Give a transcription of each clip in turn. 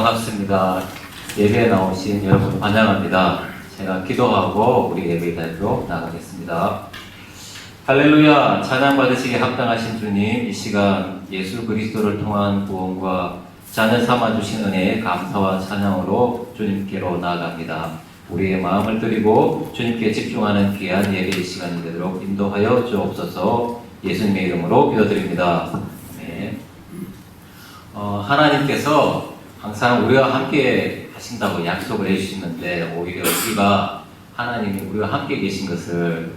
반갑습니다. 예배에 나오신 여러분 환영합니다. 제가 기도하고 우리 예배 자리로 나가겠습니다. 할렐루야. 찬양 받으시기에 합당하신 주님, 이 시간 예수 그리스도를 통한 구원과 자녀 삼아주신 은혜에 감사와 찬양으로 주님께로 나아갑니다. 우리의 마음을 드리고 주님께 집중하는 귀한 예배의 시간이 되도록 인도하여 주옵소서. 예수님의 이름으로 기도드립니다. 네. 하나님께서 항상 우리와 함께 하신다고 약속을 해주시는데, 오히려 우리가 하나님이 우리와 함께 계신 것을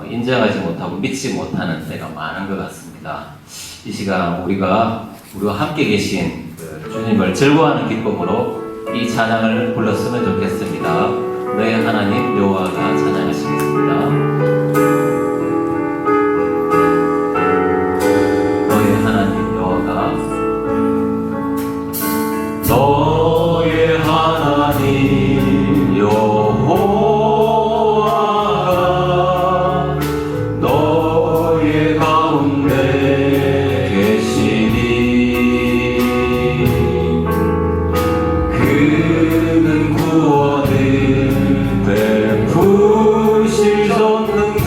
인정하지 못하고 믿지 못하는 때가 많은 것 같습니다. 이 시간 우리와 함께 계신 그 주님을 즐거워하는 기쁨으로 이 찬양을 불렀으면 좋겠습니다. 너의 하나님 여호와가 찬양하시겠습니다. 너의 하나님 여호와가 너의 가운데 계시니 그는 구원을 베푸실 전능자시라.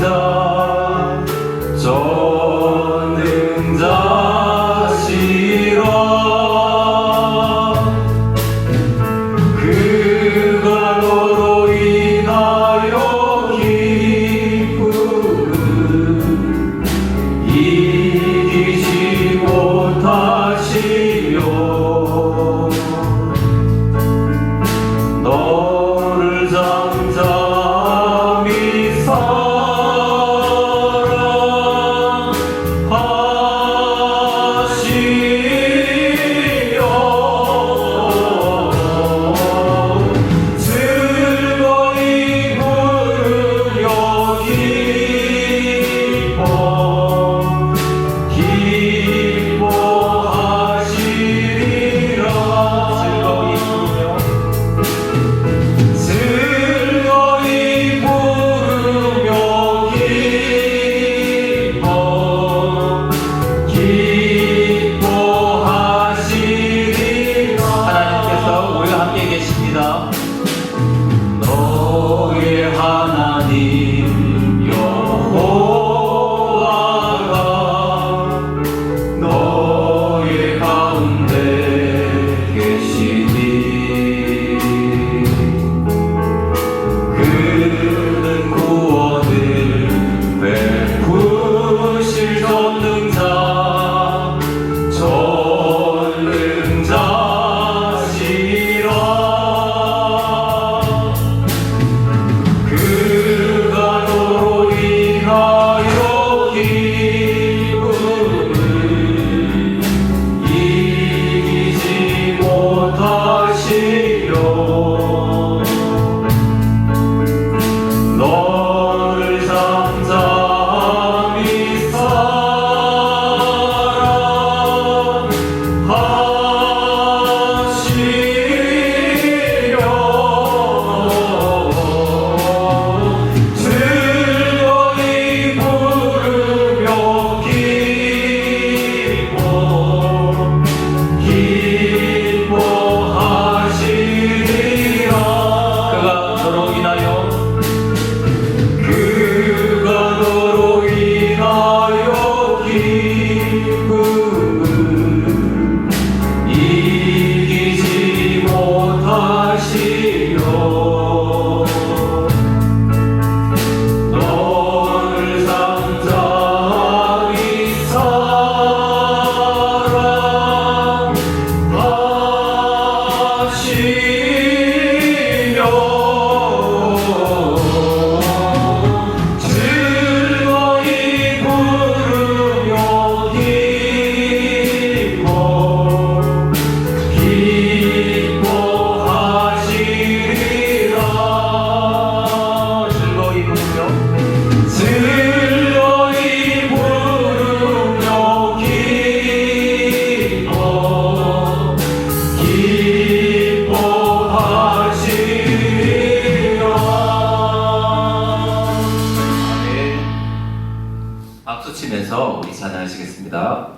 찬양하시겠습니다.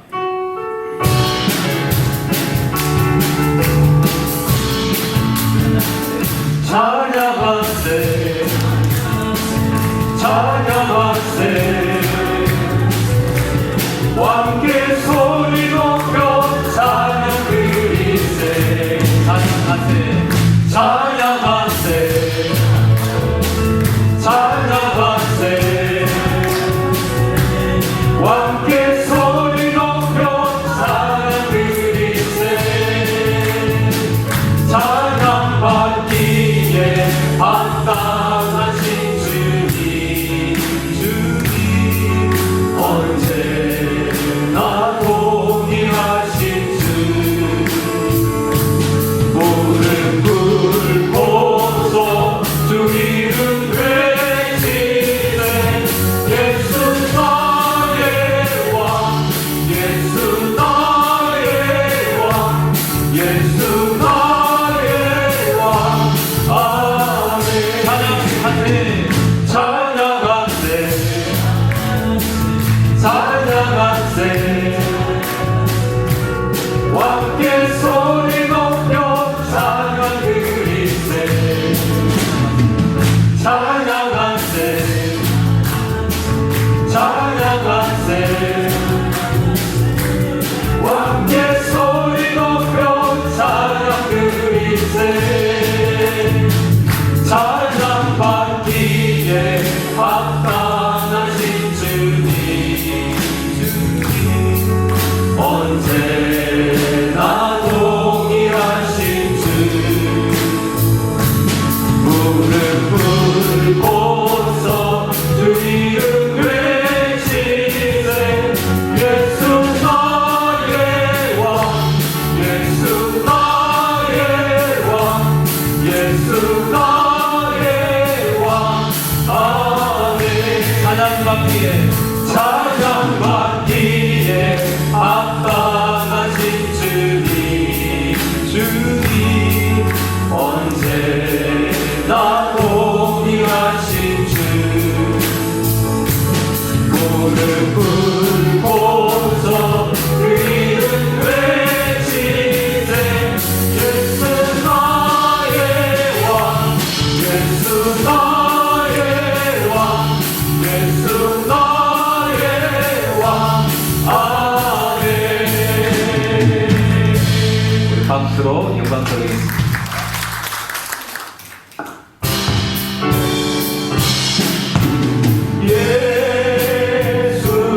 박수로 영광 돌리겠습니다.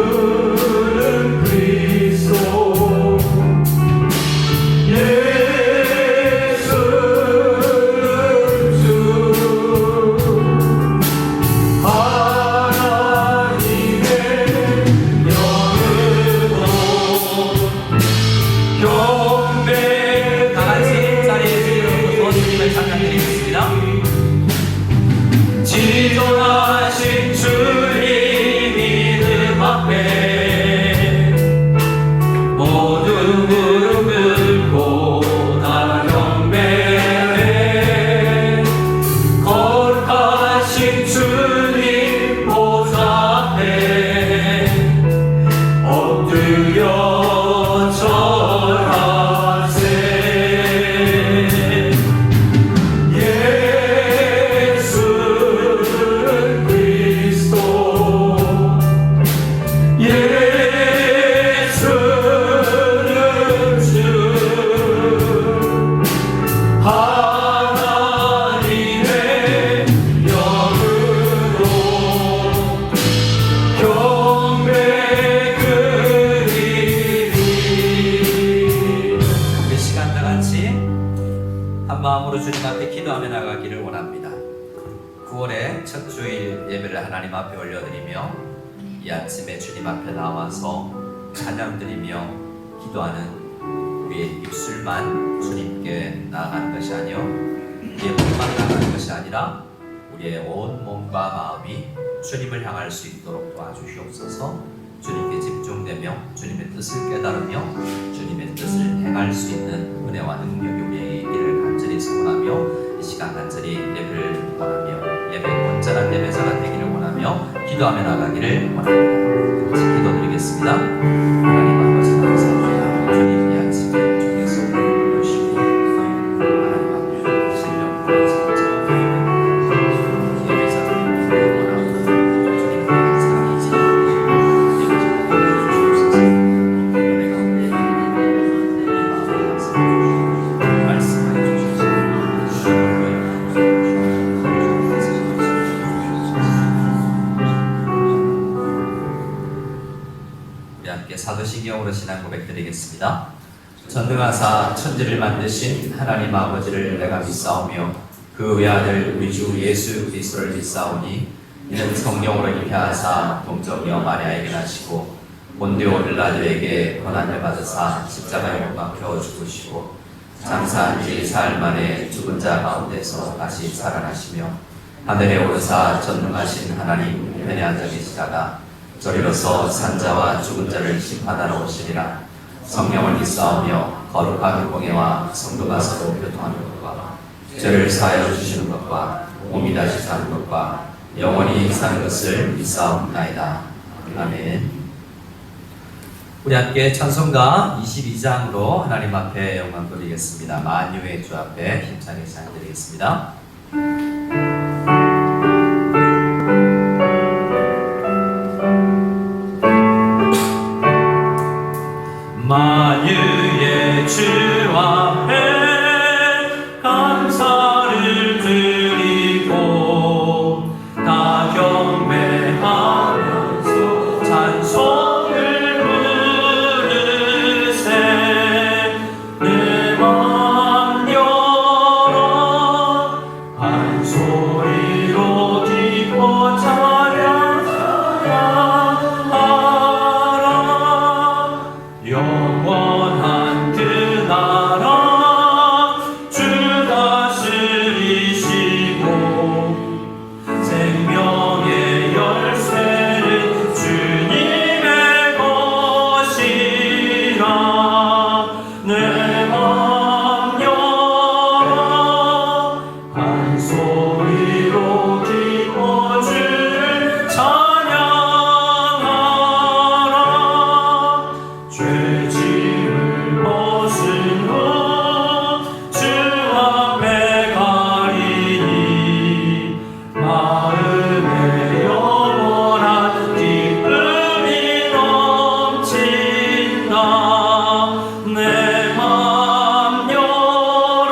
예수는 그리스도, 예수는 주, 하나님의 영으로 경배. 다같이 자리에 주시고 주님을 찬양드리겠습니다. 지존하신 주님 믿음 앞에 모두 무릎 꿇고 다 경배해. 거룩하신 주님 보좌 앞에 엎드려 절하세. 예수는 그리스도, 예수는 주, 하나님의 영으로 경배 드리리. 이 시간 다 같이 한 마음으로 주님 앞에 기도하며 나가기를 원합니다. 9월의 첫 주일 예배를 하나님 앞에 올려드리며 이 아침에 주님 앞에 나와서 찬양드리며 기도하는 우리의 입술만 주님께 나아가는 것이 아니요 우리의 몸만 나아가는 것이 아니라 우리의 온 몸과 마음이 주님을 향할 수 있도록 도와주시옵소서. 주님께 집중되며 주님의 뜻을 깨달으며 주님의 뜻을 행할 수 있는 은혜와 능력이 우리에게 있기를 간절히 소원하며 이 시간 간절히 예배를 원하며 예배 온전한 예배자가 되기를 원하며 기도하며 나가기를 원합니다. 같이 기도드리겠습니다. 하나님 아버지 감사합니다. 주님 이 아침에 주께서 오늘 열심히 하나님 앞에 신령과 진짜 예배자를 원하고 주님께 감사하지 말씀하여 주셔서 드리겠습니다. 전능하사 천지를 만드신 하나님 아버지를 내가 믿사오며 그 외아들 우리 주 예수 그리스도를 믿사오니 이는 성령으로 잉태하사 동정녀 마리아에게 나시고 본디오 빌라도에게 고난을 받으사 십자가에 못 박혀 죽으시고 장사한 지 사흘 만에 죽은 자 가운데서 다시 살아나시며 하늘에 오르사 전능하신 하나님 우편에 앉아 계시다가 저리로서 산자와 죽은 자를 심판하러 오시리라. 성령을 믿사오며 거룩한 율법에와 성도가 서로 교통하는 것과 죄를 사하여 주시는 것과 몸이 다시 사는 것과 영원히 사는 것을 믿사옵나이다. 아멘. 우리 함께 찬송가 22장으로 하나님 앞에 영광 돌리겠습니다. 만유의 주 앞에 힘차게 찬양드리겠습니다. 만유의 주 앞에 감사를 드리고 다 경배하면서 찬송을 부르세 내 맘 열어 한 소리로 기뻐 찬양하라. 영원한 그 나라 주 다스리시고 생명의 열쇠는 주님의 것이라. 내 맘 열어 한 소리로 기뻐 주를 찬양하라. 죄짐을 벗은 후 주 앞에 가리니 마음에 영원한 기쁨이 넘친다. 내 맘 열어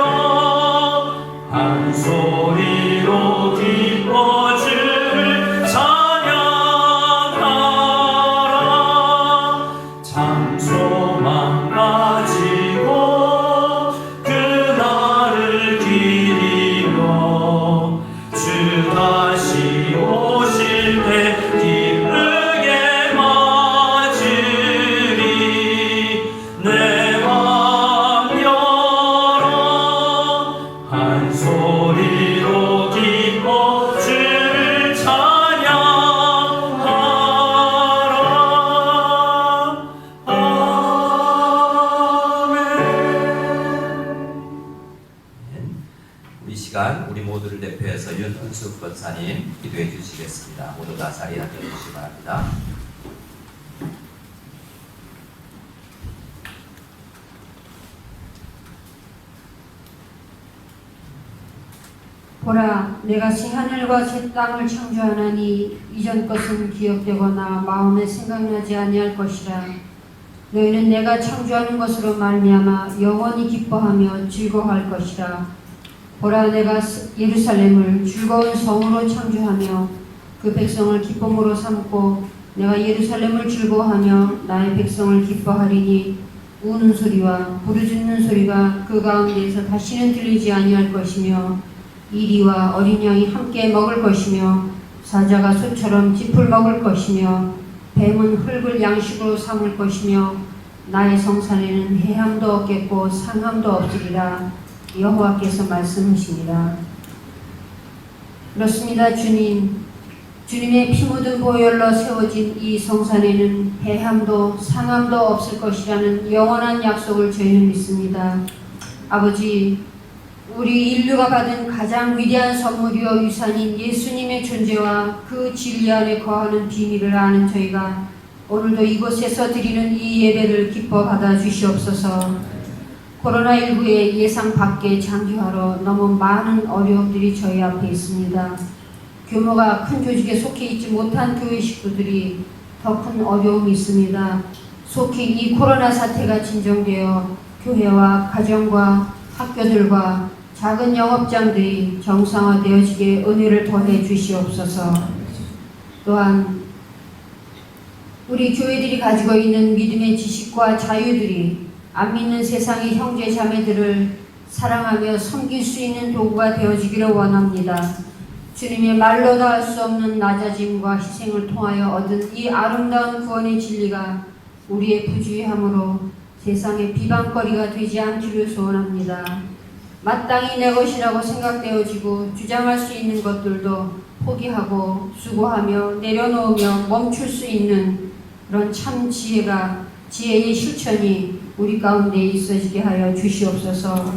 한 소리로 기뻐 주를 찬양하라. 참 소망 가지고 그날을 기리며 주 다시 오실 때 기쁘게 맞으리. 내 맘 열어 한 소리로 기뻐 주를 찬양하라. 아멘. 우리 시간 우리 모두를 대표해서 윤은숙 권사님 기도해 주시겠습니다. 모두 다 자리에 앉아 주시기 바랍니다. 보라, 내가 새 하늘과 새 땅을 창조하나니 이전 것은 기억되거나 마음에 생각나지 아니할 것이라. 너희는 내가 창조하는 것으로 말미암아 영원히 기뻐하며 즐거워할 것이라. 보라, 내가 예루살렘을 즐거운 성으로 창조하며 그 백성을 기쁨으로 삼고 내가 예루살렘을 즐거워하며 나의 백성을 기뻐하리니 우는 소리와 부르짖는 소리가 그 가운데에서 다시는 들리지 아니할 것이며 이리와 어린 양이 함께 먹을 것이며 사자가 소처럼 짚을 먹을 것이며 뱀은 흙을 양식으로 삼을 것이며 나의 성산에는 해함도 없겠고 상함도 없으리라. 여호와께서 말씀하십니다. 그렇습니다. 주님의 피 묻은 보혈로 세워진 이 성산에는 해함도 상함도 없을 것이라는 영원한 약속을 저희는 믿습니다. 아버지, 우리 인류가 받은 가장 위대한 선물이요 유산인 예수님의 존재와 그 진리 안에 거하는 비밀을 아는 저희가 오늘도 이곳에서 드리는 이 예배를 기뻐 받아 주시옵소서. 코로나19의 예상 밖에 장기화로 너무 많은 어려움들이 저희 앞에 있습니다. 규모가 큰 조직에 속해 있지 못한 교회 식구들이 더 큰 어려움이 있습니다. 속히 이 코로나 사태가 진정되어 교회와 가정과 학교들과 작은 영업장들이 정상화되어지게 은혜를 더해 주시옵소서. 또한 우리 교회들이 가지고 있는 믿음의 지식과 자유들이 안 믿는 세상의 형제 자매들을 사랑하며 섬길 수 있는 도구가 되어지기를 원합니다. 주님의 말로 다 할 수 없는 낮아짐과 희생을 통하여 얻은 이 아름다운 구원의 진리가 우리의 부주의함으로 세상의 비방거리가 되지 않기를 소원합니다. 마땅히 내 것이라고 생각되어지고 주장할 수 있는 것들도 포기하고 수고하며 내려놓으며 멈출 수 있는 그런 참 지혜의 실천이 우리 가운데 있어지게 하여 주시옵소서.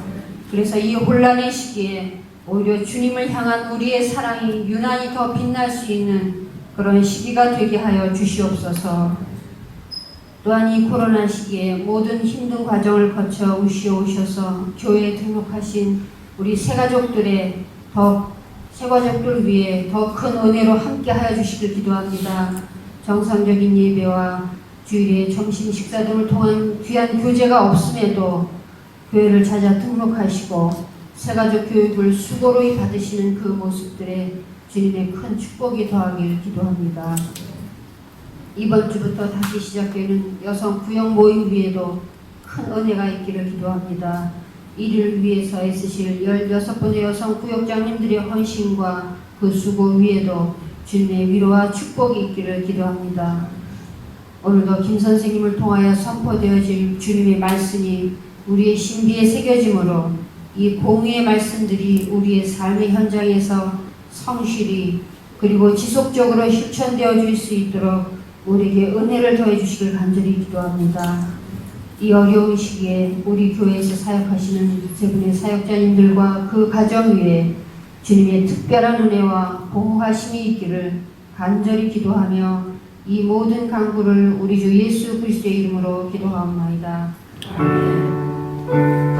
그래서 이 혼란의 시기에 오히려 주님을 향한 우리의 사랑이 유난히 더 빛날 수 있는 그런 시기가 되게 하여 주시옵소서. 또한 이 코로나 시기에 모든 힘든 과정을 거쳐 오셔서 교회에 등록하신 우리 새가족들 위해 더 큰 은혜로 함께 하여 주시길 기도합니다. 정상적인 예배와 주일에 점심 식사 등을 통한 귀한 교제가 없음에도 교회를 찾아 등록하시고 새가족 교육을 수고로이 받으시는 그 모습들에 주님의 큰 축복이 더하길 기도합니다. 이번 주부터 다시 시작되는 여성 구역 모임 위에도 큰 은혜가 있기를 기도합니다. 이를 위해서 애쓰실 16분의 여성 구역장님들의 헌신과 그 수고 위에도 주님의 위로와 축복이 있기를 기도합니다. 오늘도 김 선생님을 통하여 선포되어질 주님의 말씀이 우리의 신비에 새겨짐으로 이 공의의 말씀들이 우리의 삶의 현장에서 성실히 그리고 지속적으로 실천되어질 수 있도록 우리에게 은혜를 더해 주시길 간절히 기도합니다. 이 어려운 시기에 우리 교회에서 사역하시는 세 분의 사역자님들과 그 가정 위에 주님의 특별한 은혜와 보호하심이 있기를 간절히 기도하며 이 모든 간구를 우리 주 예수 그리스도의 이름으로 기도하옵나이다. 아멘.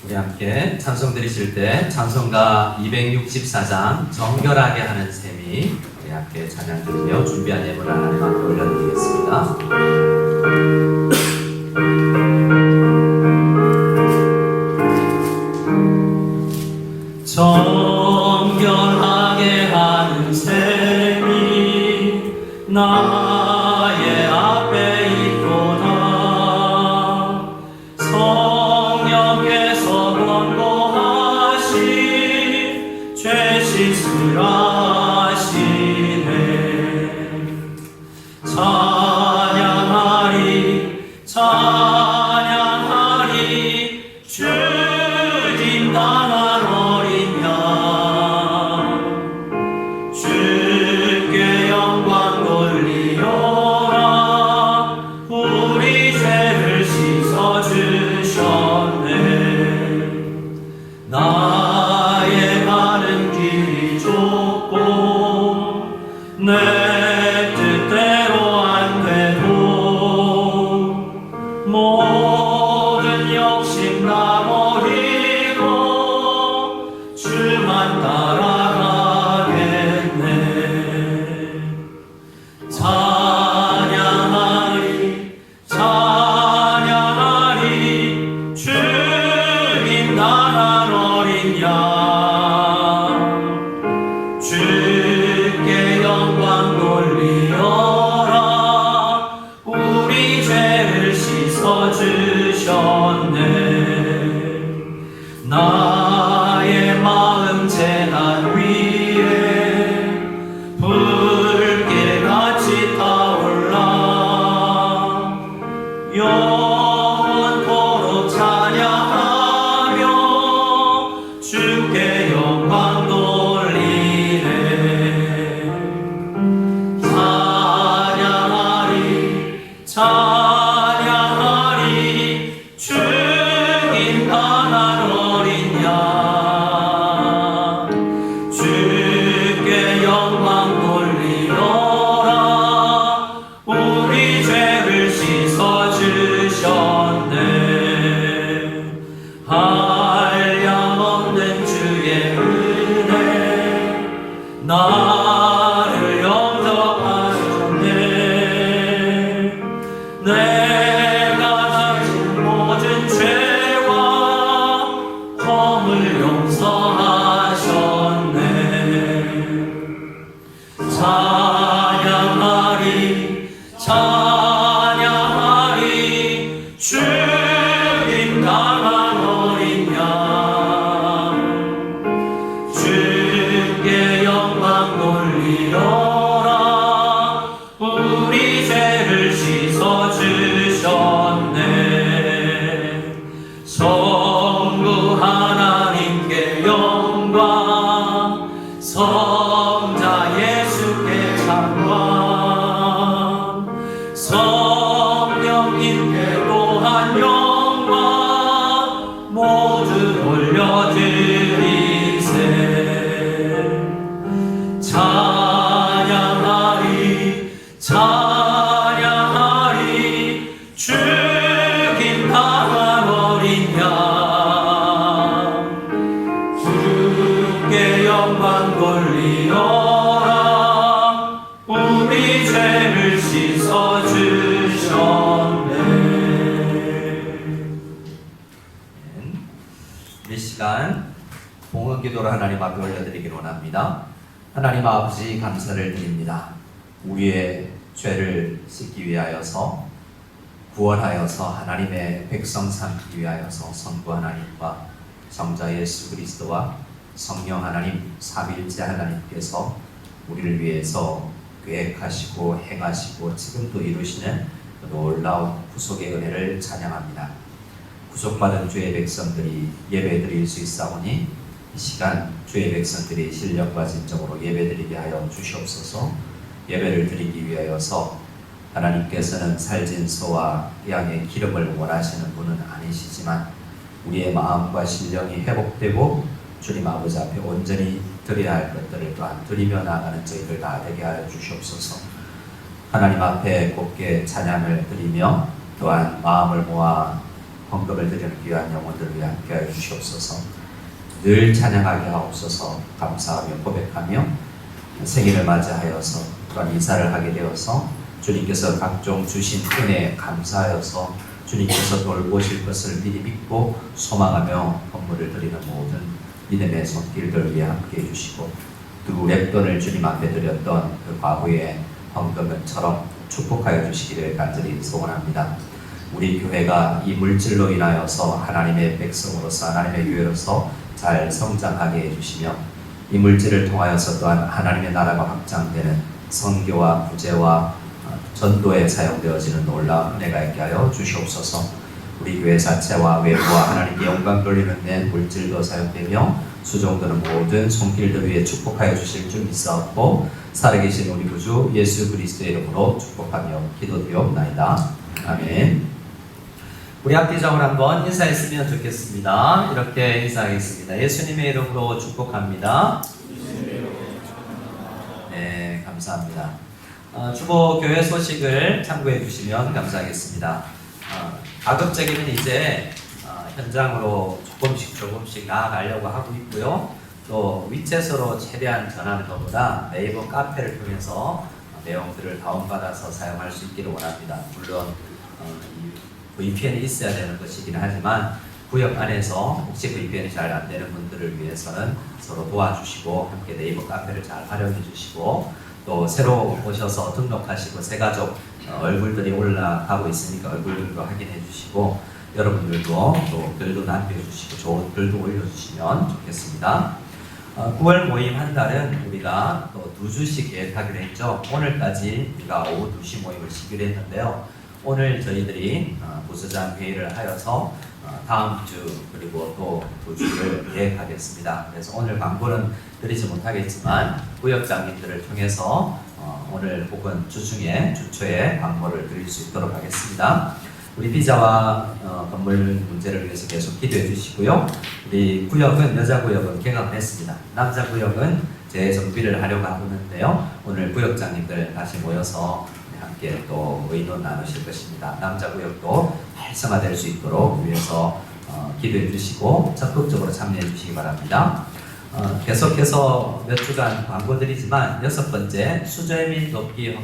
우리 함께 찬송 드리실 때 찬송가 264장 정결하게 하는 셈이 우리 함께 찬양 드리며 준비한 예물을 하나님 앞에 올려드리겠습니다. 정결하게 하는 셈이 나의 앞에 있도다. 성령께서 권고하신 죄 씻으라시네. 찬양하리 찬양하리 주님 나만 어린 양 주께 영광 돌리어라. 우리 죄를 씻어주셨네. 나의 가는 길이 좁고 내 뜻대로 안 돼도 모든 욕심 다 버리고 주만 따라가겠네. 찬양하리 찬양하리 주님 나란 어린 양 주께 영광 돌리어라. 우리 죄를 씻어주셨네. 나의 마음 재단 위에 불길같이 타올라. 영원토록 찬양하며 주께 영광 돌리네. 찬양하리 찬양하리 주님 가난 어린 양 주께 영광 돌리어라. 우리 죄를 씻어주셨네. 한량 없는 주의 범을 용서하셨네. 찬양하리 찬양하리 죽임 당한 어린 양 주께 영광 돌리어라. 우리 죄를 씻어주셨네. 성부 하나님께 영광, 성자 예수께 찬양, 성령님께 또한 영광 모두 올려드리세. 찬양하리 찬양하리 죽임 당한 어린 양 주께 영광 돌리어라. 우리 죄를 씻어주셨네. 이 시간 봉헌기도를 하나님 앞에 올려드리기를 원합니다. 하나님 아버지 감사를 드립니다. 우리의 죄를 씻기 위하여서 구원하여서 하나님의 백성 삼기 위하여서 성부 하나님과 성자 예수 그리스도와 성령 하나님 삼위일체 하나님께서 우리를 위해서 계획하시고 행하시고 지금도 이루시는 놀라운 구속의 은혜를 찬양합니다. 구속받은 주의 백성들이 예배드릴 수 있사오니 이 시간 주의 백성들이 신령과 진정으로 예배드리게 하여 주시옵소서. 예배를 드리기 위하여서 하나님께서는 살진 소와 양의 기름을 원하시는 분은 아니시지만 우리의 마음과 신령이 회복되고 주님 아버지 앞에 온전히 드려야 할 것들을 또한 드리며 나가는 저희들 다 되게 하여 주시옵소서. 하나님 앞에 곱게 찬양을 드리며 또한 마음을 모아 헌금을 드리는 귀한 영혼들을 위해 함께 하여 주시옵소서. 늘 찬양하게 하옵소서. 감사하며 고백하며 생일을 맞이하여서 또한 인사를 하게 되어서 주님께서 각종 주신 은혜에 감사하여서 주님께서 돌보실 것을 미리 믿고 소망하며 헌물을 드리는 모든 믿음의 손길들 위해 함께 해주시고 두 랩돈을 주님 앞에 드렸던 그 과거의 헌금처럼 축복하여 주시기를 간절히 소원합니다. 우리 교회가 이 물질로 인하여서 하나님의 백성으로서 하나님의 교회로서 잘 성장하게 해주시며 이 물질을 통하여서 또한 하나님의 나라가 확장되는 선교와 구제와 전도에 사용되어지는 놀라운 은혜가 있게 하여 주시옵소서. 우리 교회 자체와 외부와 하나님께 영광 돌리는 데 물질도 사용되며 수종되는 모든 손길들 위해 축복하여 주실 줄 믿사옵고 살아계신 우리 구주 예수 그리스도의 이름으로 축복하며 기도드리옵나이다. 아멘. 우리 앞뒤적으로 한번 인사했으면 좋겠습니다. 이렇게 인사하겠습니다. 예수님의 이름으로 축복합니다. 네, 감사합니다. 주보 교회 소식을 참고해 주시면 감사하겠습니다. 가급적이면 이제 현장으로 조금씩 나아가려고 하고 있고요. 또 위챗으로 최대한 전하는 것보다 네이버 카페를 통해서 내용들을 다운받아서 사용할 수 있기를 원합니다. 물론 VPN이 있어야 되는 것이긴 하지만 구역 안에서 혹시 VPN이 잘 안 되는 분들을 위해서는 서로 도와주시고 함께 네이버 카페를 잘 활용해 주시고 또 새로 오셔서 등록하시고 새 가족 얼굴들이 올라가고 있으니까 얼굴들도 확인해 주시고 여러분들도 또 글도 남겨주시고 좋은 글도 올려주시면 좋겠습니다. 9월 모임 한 달은 우리가 또 2주씩 계획하기로 했죠. 오늘까지 우리가 오후 2시 모임을 시기로 했는데요. 오늘 저희들이 부서장 회의를 하여서 다음 주 그리고 또 2주를 계획하겠습니다. 그래서 오늘 광고는 드리지 못하겠지만 구역장님들을 통해서 오늘 혹은 주중에 주초에 광고를 드릴 수 있도록 하겠습니다. 우리 비자와 건물 문제를 위해서 계속 기도해 주시고요. 우리 구역은 여자 구역은 개강을 했습니다. 남자 구역은 재정비를 하려고 하고 있는데요. 오늘 구역장님들 다시 모여서 함께 또 의논 나누실 것입니다. 남자 구역도 활성화될 수 있도록 위해서 기도해 주시고 적극적으로 참여해 주시기 바랍니다. 계속해서 몇 주간 광고 드리지만 6번째 수저의 민 돕기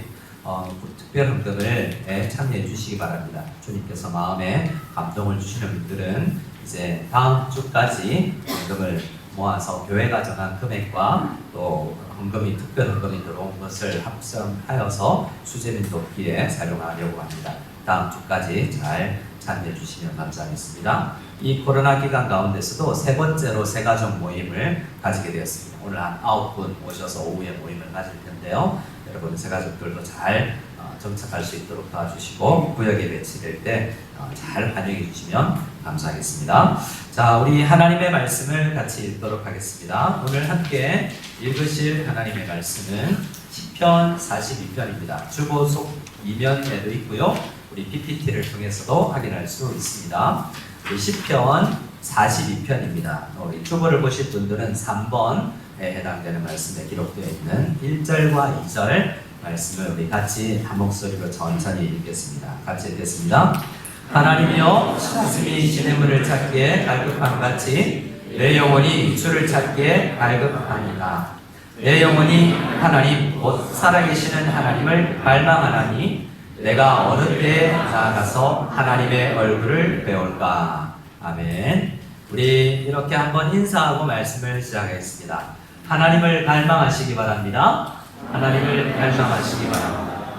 특별헌금을 참여해 주시기 바랍니다. 주님께서 마음에 감동을 주시는 분들은 이제 다음 주까지 헌금을 모아서 교회가 정한 금액과 또 헌금이 특별 헌금이 들어온 것을 합성하여서 수재민 돕기에 사용하려고 합니다. 다음 주까지 잘 참여해 주시면 감사하겠습니다. 이 코로나 기간 가운데서도 세 번째로 새가족 모임을 가지게 되었습니다. 오늘 한 9분 오셔서 오후에 모임을 가질 텐데요. 여러분 새가족들도 잘 정착할 수 있도록 도와주시고 구역에 배치될 때 잘 환영해 주시면 감사하겠습니다. 자, 우리 하나님의 말씀을 같이 읽도록 하겠습니다. 오늘 함께 읽으실 하나님의 말씀은 시편 42편입니다. 주보속 2면에도 있고요. 우리 PPT를 통해서도 확인할 수 있습니다. 우리 시편 42편입니다. 우리 주보를 보실 분들은 3번에 해당되는 말씀에 기록되어 있는 1절과 2절 말씀을 우리 같이 한 목소리로 천천히 읽겠습니다. 같이 읽겠습니다. 하나님이여 가슴이 시냇물을 찾기에 갈급함 같이 내 영혼이 주를 찾기에 갈급하니라. 내 영혼이 하나님 곧 살아계시는 하나님을 갈망하나니 내가 어느 때에 나아가서 하나님의 얼굴을 배울까. 아멘. 우리 이렇게 한번 인사하고 말씀을 시작하겠습니다. 하나님을 갈망하시기 바랍니다. 하나님을 갈망하시기 바랍니다.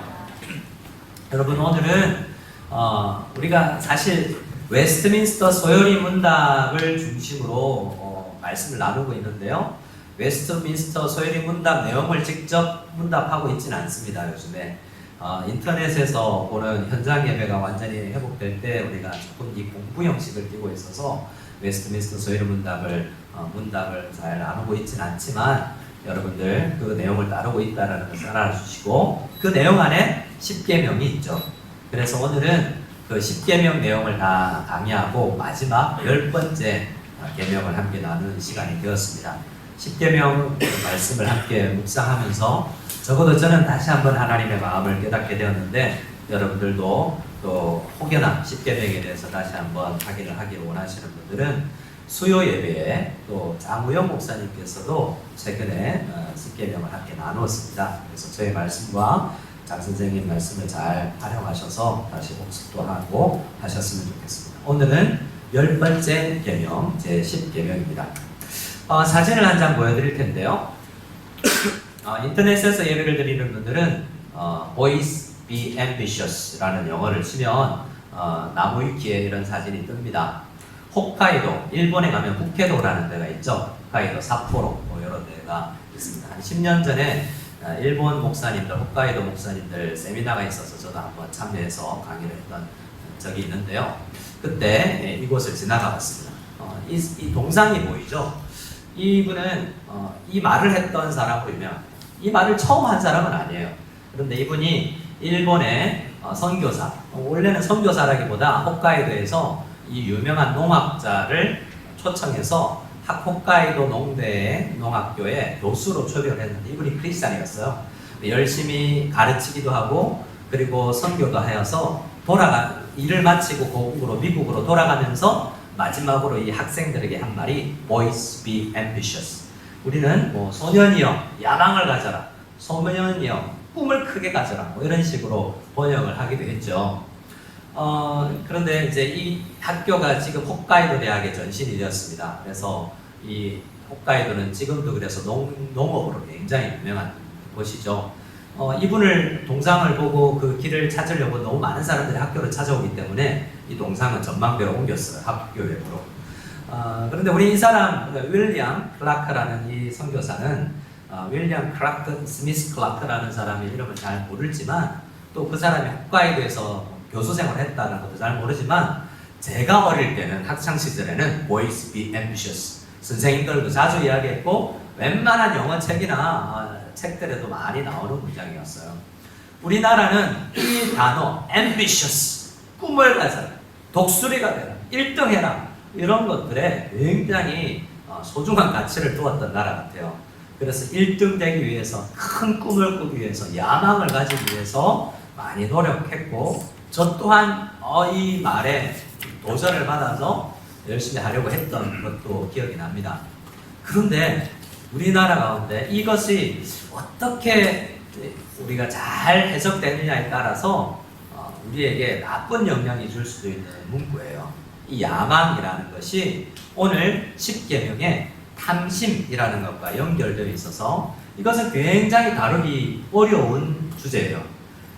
여러분 오늘은 우리가 사실 웨스트민스터 소요리 문답을 중심으로 말씀을 나누고 있는데요. 웨스트민스터 소요리 문답 내용을 직접 문답하고 있지는 않습니다. 요즘에 인터넷에서 보는 현장 예배가 완전히 회복될 때 우리가 조금 이 공부 형식을 띄고 있어서 웨스트민스터 소요리 문답을 잘 나누고 있지는 않지만 여러분들 그 내용을 따르고 있다는 것을 알아주시고 그 내용 안에 10계명이 있죠. 그래서 오늘은 그 10계명 내용을 다 강의하고 마지막 10번째 계명을 함께 나누는 시간이 되었습니다. 10계명 말씀을 함께 묵상하면서 적어도 저는 다시 한번 하나님의 마음을 깨닫게 되었는데 여러분들도 또 혹여나 10계명에 대해서 다시 한번 확인을 하기를 원하시는 분들은 수요 예배에 또 장우영 목사님께서도 최근에 10계명을 함께 나누었습니다. 그래서 저의 말씀과 장 선생님 말씀을 잘 활용하셔서 다시 복습도 하고 하셨으면 좋겠습니다. 오늘은 10번째 계명, 제10계명입니다. 사진을 한 장 보여드릴 텐데요. 인터넷에서 예배를 드리는 분들은 Boys Be Ambitious라는 영어를 치면 나무 위키에 이런 사진이 뜹니다. 홋카이도, 일본에 가면 홋카이도라는 데가 있죠. 홋카이도, 삿포로 이런 데가 있습니다. 한 10년 전에 일본 목사님들, 홋카이도 목사님들 세미나가 있어서 저도 한번 참여해서 강의를 했던 적이 있는데요. 그때 이곳을 지나가 봤습니다. 이 동상이 보이죠? 이분은 이 말을 했던 사람으로 유명합니다. 이 말을 처음 한 사람은 아니에요. 그런데 이분이 일본의 선교사, 원래는 선교사라기보다 홋카이도에서 이 유명한 농학자를 초청해서 홋카이도 농대의 농학교에 교수로 초빙을 했는데 이분이 크리스찬이었어요. 열심히 가르치기도 하고 그리고 선교도 하여서 일을 마치고 고국으로 미국으로 돌아가면서 마지막으로 이 학생들에게 한 말이 Boys be ambitious. 우리는 소년이여 야망을 가져라. 소년이여 꿈을 크게 가져라. 이런 식으로 번역을 하기도 했죠. 그런데 이제 이 학교가 지금 홋카이도 대학의 전신이 되었습니다. 그래서 이 홋카이도는 지금도 그래서 농업으로 굉장히 유명한 곳이죠. 이분을 동상을 보고 그 길을 찾으려고 너무 많은 사람들이 학교를 찾아오기 때문에 이 동상은 전망대로 옮겼어요. 학교 외부로. 그런데 우리 이 사람 윌리엄 클라크라는 이 선교사는 윌리엄 클라크 스미스 클라크라는 사람의 이름을 잘 모르지만 또 그 사람이 홋카이도에서 교수 생활을 했다는 것도 잘 모르지만 제가 어릴 때는 학창 시절에는 Boys be ambitious 선생님들도 자주 이야기했고 웬만한 영어 책이나 책들에도 많이 나오는 문장이었어요. 우리나라는 이 단어 ambitious 꿈을 가져라, 독수리가 되라, 1등 해라 이런 것들에 굉장히 소중한 가치를 두었던 나라 같아요. 그래서 1등 되기 위해서 큰 꿈을 꾸기 위해서 야망을 가지기 위해서 많이 노력했고 저 또한 이 말에 도전을 받아서 열심히 하려고 했던 것도 기억이 납니다. 그런데 우리나라 가운데 이것이 어떻게 우리가 잘 해석되느냐에 따라서 우리에게 나쁜 영향이 줄 수도 있는 문구예요. 이 야망이라는 것이 오늘 10계명의 탐심이라는 것과 연결되어 있어서 이것은 굉장히 다루기 어려운 주제예요.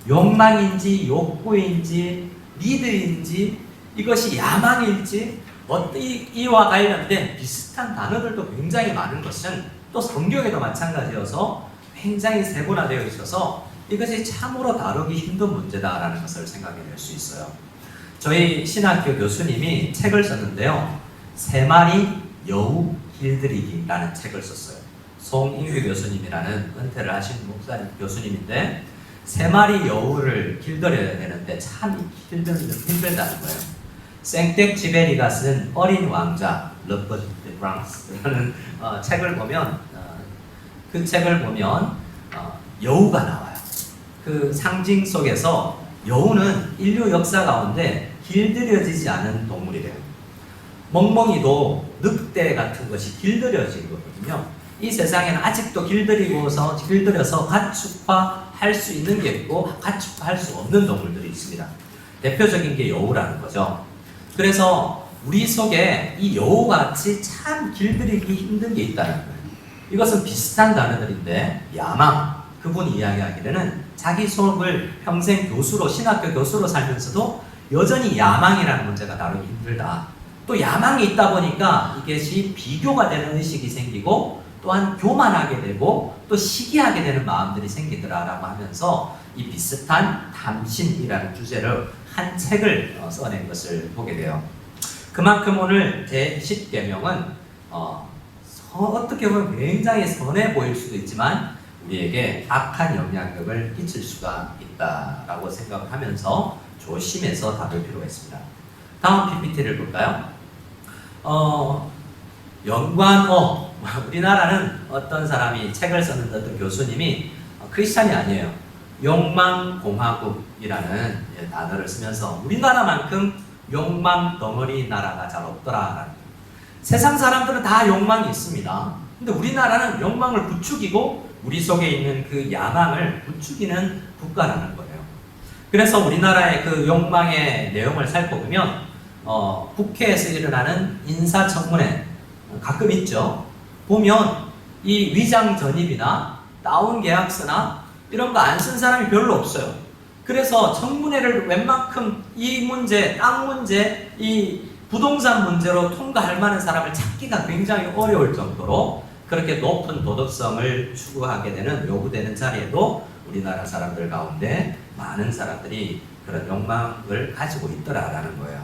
욕망인지 욕구인지 니드인지 이것이 야망일지 이와 관련된 비슷한 단어들도 굉장히 많은 것은 또 성경에도 마찬가지여서 굉장히 세분화되어 있어서 이것이 참으로 다루기 힘든 문제다라는 것을 생각해낼 수 있어요. 저희 신학교 교수님이 책을 썼는데요. 세 마리 여우 길들이기라는 책을 썼어요. 송인규 교수님이라는 은퇴를 하신 목사님 교수님인데 세 마리 여우를 길들여야 되는데 참 길들이는 힘들다는 거예요. 생텍쥐베리가 쓴 어린 왕자 러버트 브랑스라는 책을 보면 그 책을 보면 여우가 나와요. 그 상징 속에서 여우는 인류 역사 가운데 길들여지지 않은 동물이래요. 멍멍이도 늑대 같은 것이 길들여진 거거든요. 이 세상에는 아직도 길들여서 가축화할 수 있는 게 있고 가축화할 수 없는 동물들이 있습니다. 대표적인 게 여우라는 거죠. 그래서 우리 속에 이 여우같이 참 길들이기 힘든 게 있다는 거예요. 이것은 비슷한 단어들인데 야망, 그분이 이야기하기로는 자기 속을 평생 교수로 신학교 교수로 살면서도 여전히 야망이라는 문제가 다루기 힘들다. 또 야망이 있다 보니까 이것이 비교가 되는 의식이 생기고 또한 교만하게 되고 또 시기하게 되는 마음들이 생기더라라고 하면서 이 비슷한 탐심이라는 주제를 한 책을 써낸 것을 보게 돼요. 그만큼 오늘 제10계명은 어떻게 보면 굉장히 선해 보일 수도 있지만 우리에게 악한 영향력을 끼칠 수가 있다라고 생각을 하면서 조심해서 다룰 필요가 있습니다. 다음 PPT를 볼까요? 연관어. 우리나라는 어떤 사람이 책을 썼는데 어떤 교수님이 크리스찬이 아니에요. 욕망공화국이라는 단어를 쓰면서 우리나라만큼 욕망 덩어리 나라가 잘 없더라라는. 세상 사람들은 다 욕망이 있습니다. 근데 우리나라는 욕망을 부추기고 우리 속에 있는 그 야망을 부추기는 국가라는 거예요. 그래서 우리나라의 그 욕망의 내용을 살펴보면 국회에서 일어나는 인사청문회 가끔 있죠. 보면 이 위장 전입이나 다운 계약서나 이런 거 안 쓴 사람이 별로 없어요. 그래서 청문회를 웬만큼 이 문제, 땅 문제, 이 부동산 문제로 통과할 만한 사람을 찾기가 굉장히 어려울 정도로 그렇게 높은 도덕성을 추구하게 되는 요구되는 자리에도 우리나라 사람들 가운데 많은 사람들이 그런 욕망을 가지고 있더라라는 거예요.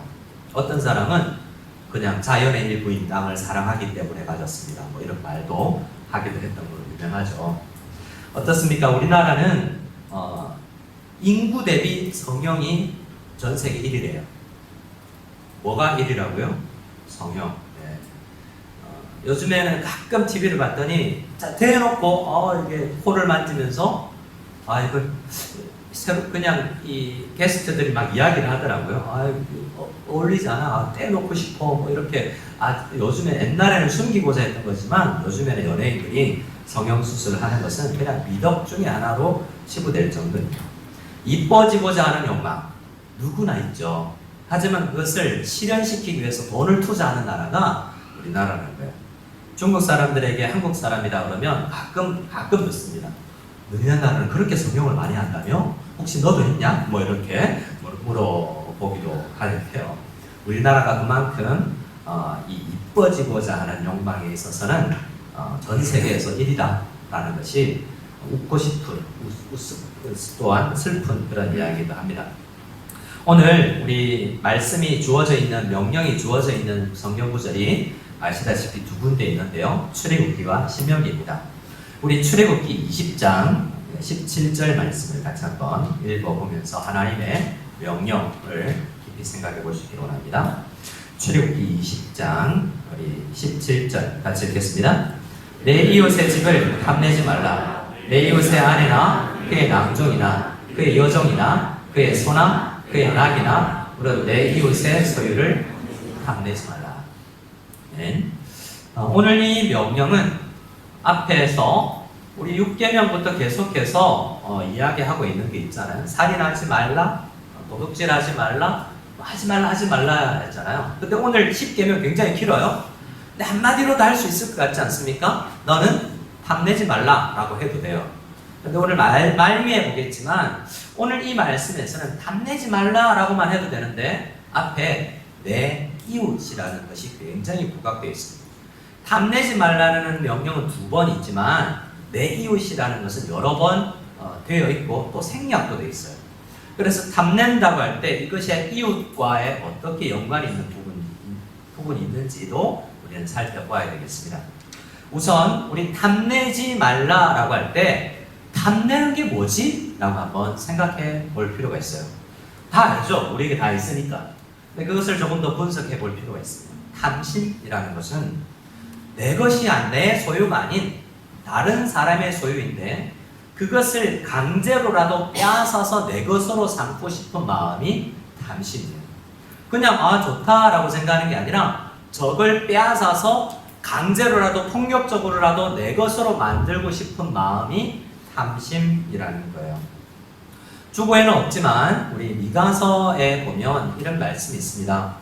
어떤 사람은 그냥 자연의 일부인 땅을 사랑하기 때문에 가졌습니다. 뭐 이런 말도 하기도 했던 걸로 유명하죠. 어떻습니까? 우리나라는 인구 대비 성형이 전 세계 1위래요. 뭐가 1위라고요? 성형. 네. 요즘에는 가끔 TV를 봤더니 대놓고 이게 코를 만지면서 이거 새로 그냥 이 게스트들이 막 이야기를 하더라고요. 어울리지 않아. 떼놓고 싶어. 뭐 이렇게 요즘에 옛날에는 숨기고자 했던 거지만 요즘에는 연예인들이 성형수술을 하는 것은 그냥 미덕 중에 하나로 치부될 정도입니다. 이뻐지고자 하는 욕망 누구나 있죠. 하지만 그것을 실현시키기 위해서 돈을 투자하는 나라가 우리나라라는 거예요. 중국 사람들에게 한국 사람이다 그러면 가끔 듣습니다. 너네 나라는 그렇게 성형을 많이 한다며? 혹시 너도 했냐? 뭐 이렇게 물어보기도 해요. 우리나라가 그만큼 이뻐지고자 하는 욕망에 있어서는 전 세계에서 1위다라는 것이 웃고 싶은, 또한 슬픈 그런 이야기도 합니다. 오늘 우리 말씀이 주어져 있는, 명령이 주어져 있는 성경 구절이 아시다시피 두 군데 있는데요. 출애굽기와 신명기입니다. 우리 출애굽기 20장 17절 말씀을 같이 한번 읽어보면서 하나님의 명령을 깊이 생각해 보시기 원합니다. 출애굽기 20장 우리 17절 같이 읽겠습니다. 내 이웃의 집을 탐내지 말라. 내 이웃의 아내나 그의 남종이나 그의 여종이나 그의 소나 그의 낙이나 무릇 내 이웃의 소유를 탐내지 말라. 네. 오늘 이 명령은 앞에서 우리 6계명부터 계속해서 이야기하고 있는 게 있잖아요. 살인하지 말라, 도둑질하지 말라, 하지 말라 했잖아요. 근데 오늘 10계명 굉장히 길어요. 근데 한마디로도 할 수 있을 것 같지 않습니까? 너는 탐내지 말라라고 해도 돼요. 근데 오늘 말미에 보겠지만 오늘 이 말씀에서는 탐내지 말라라고만 해도 되는데 앞에 내 이웃이라는 것이 굉장히 부각되어 있습니다. 탐내지 말라는 명령은 2번 있지만 내 이웃이라는 것은 여러 번 되어 있고 또 생략도 되어 있어요. 그래서 탐낸다고 할 때 이것이 이웃과의 어떻게 연관이 있는 부분이 있는지도 우리는 살펴봐야 되겠습니다. 우선 우리 탐내지 말라라고 할 때 탐내는 게 뭐지? 라고 한번 생각해 볼 필요가 있어요. 다 알죠? 우리에게 다 있으니까. 근데 그것을 조금 더 분석해 볼 필요가 있습니다. 탐심이라는 것은 내 것이 내 소유가 아닌 다른 사람의 소유인데 그것을 강제로라도 빼앗아서 내 것으로 삼고 싶은 마음이 탐심이에요. 그냥 좋다라고 생각하는 게 아니라 저걸 빼앗아서 강제로라도 폭력적으로라도 내 것으로 만들고 싶은 마음이 탐심이라는 거예요. 주보에는 없지만 우리 미가서에 보면 이런 말씀이 있습니다.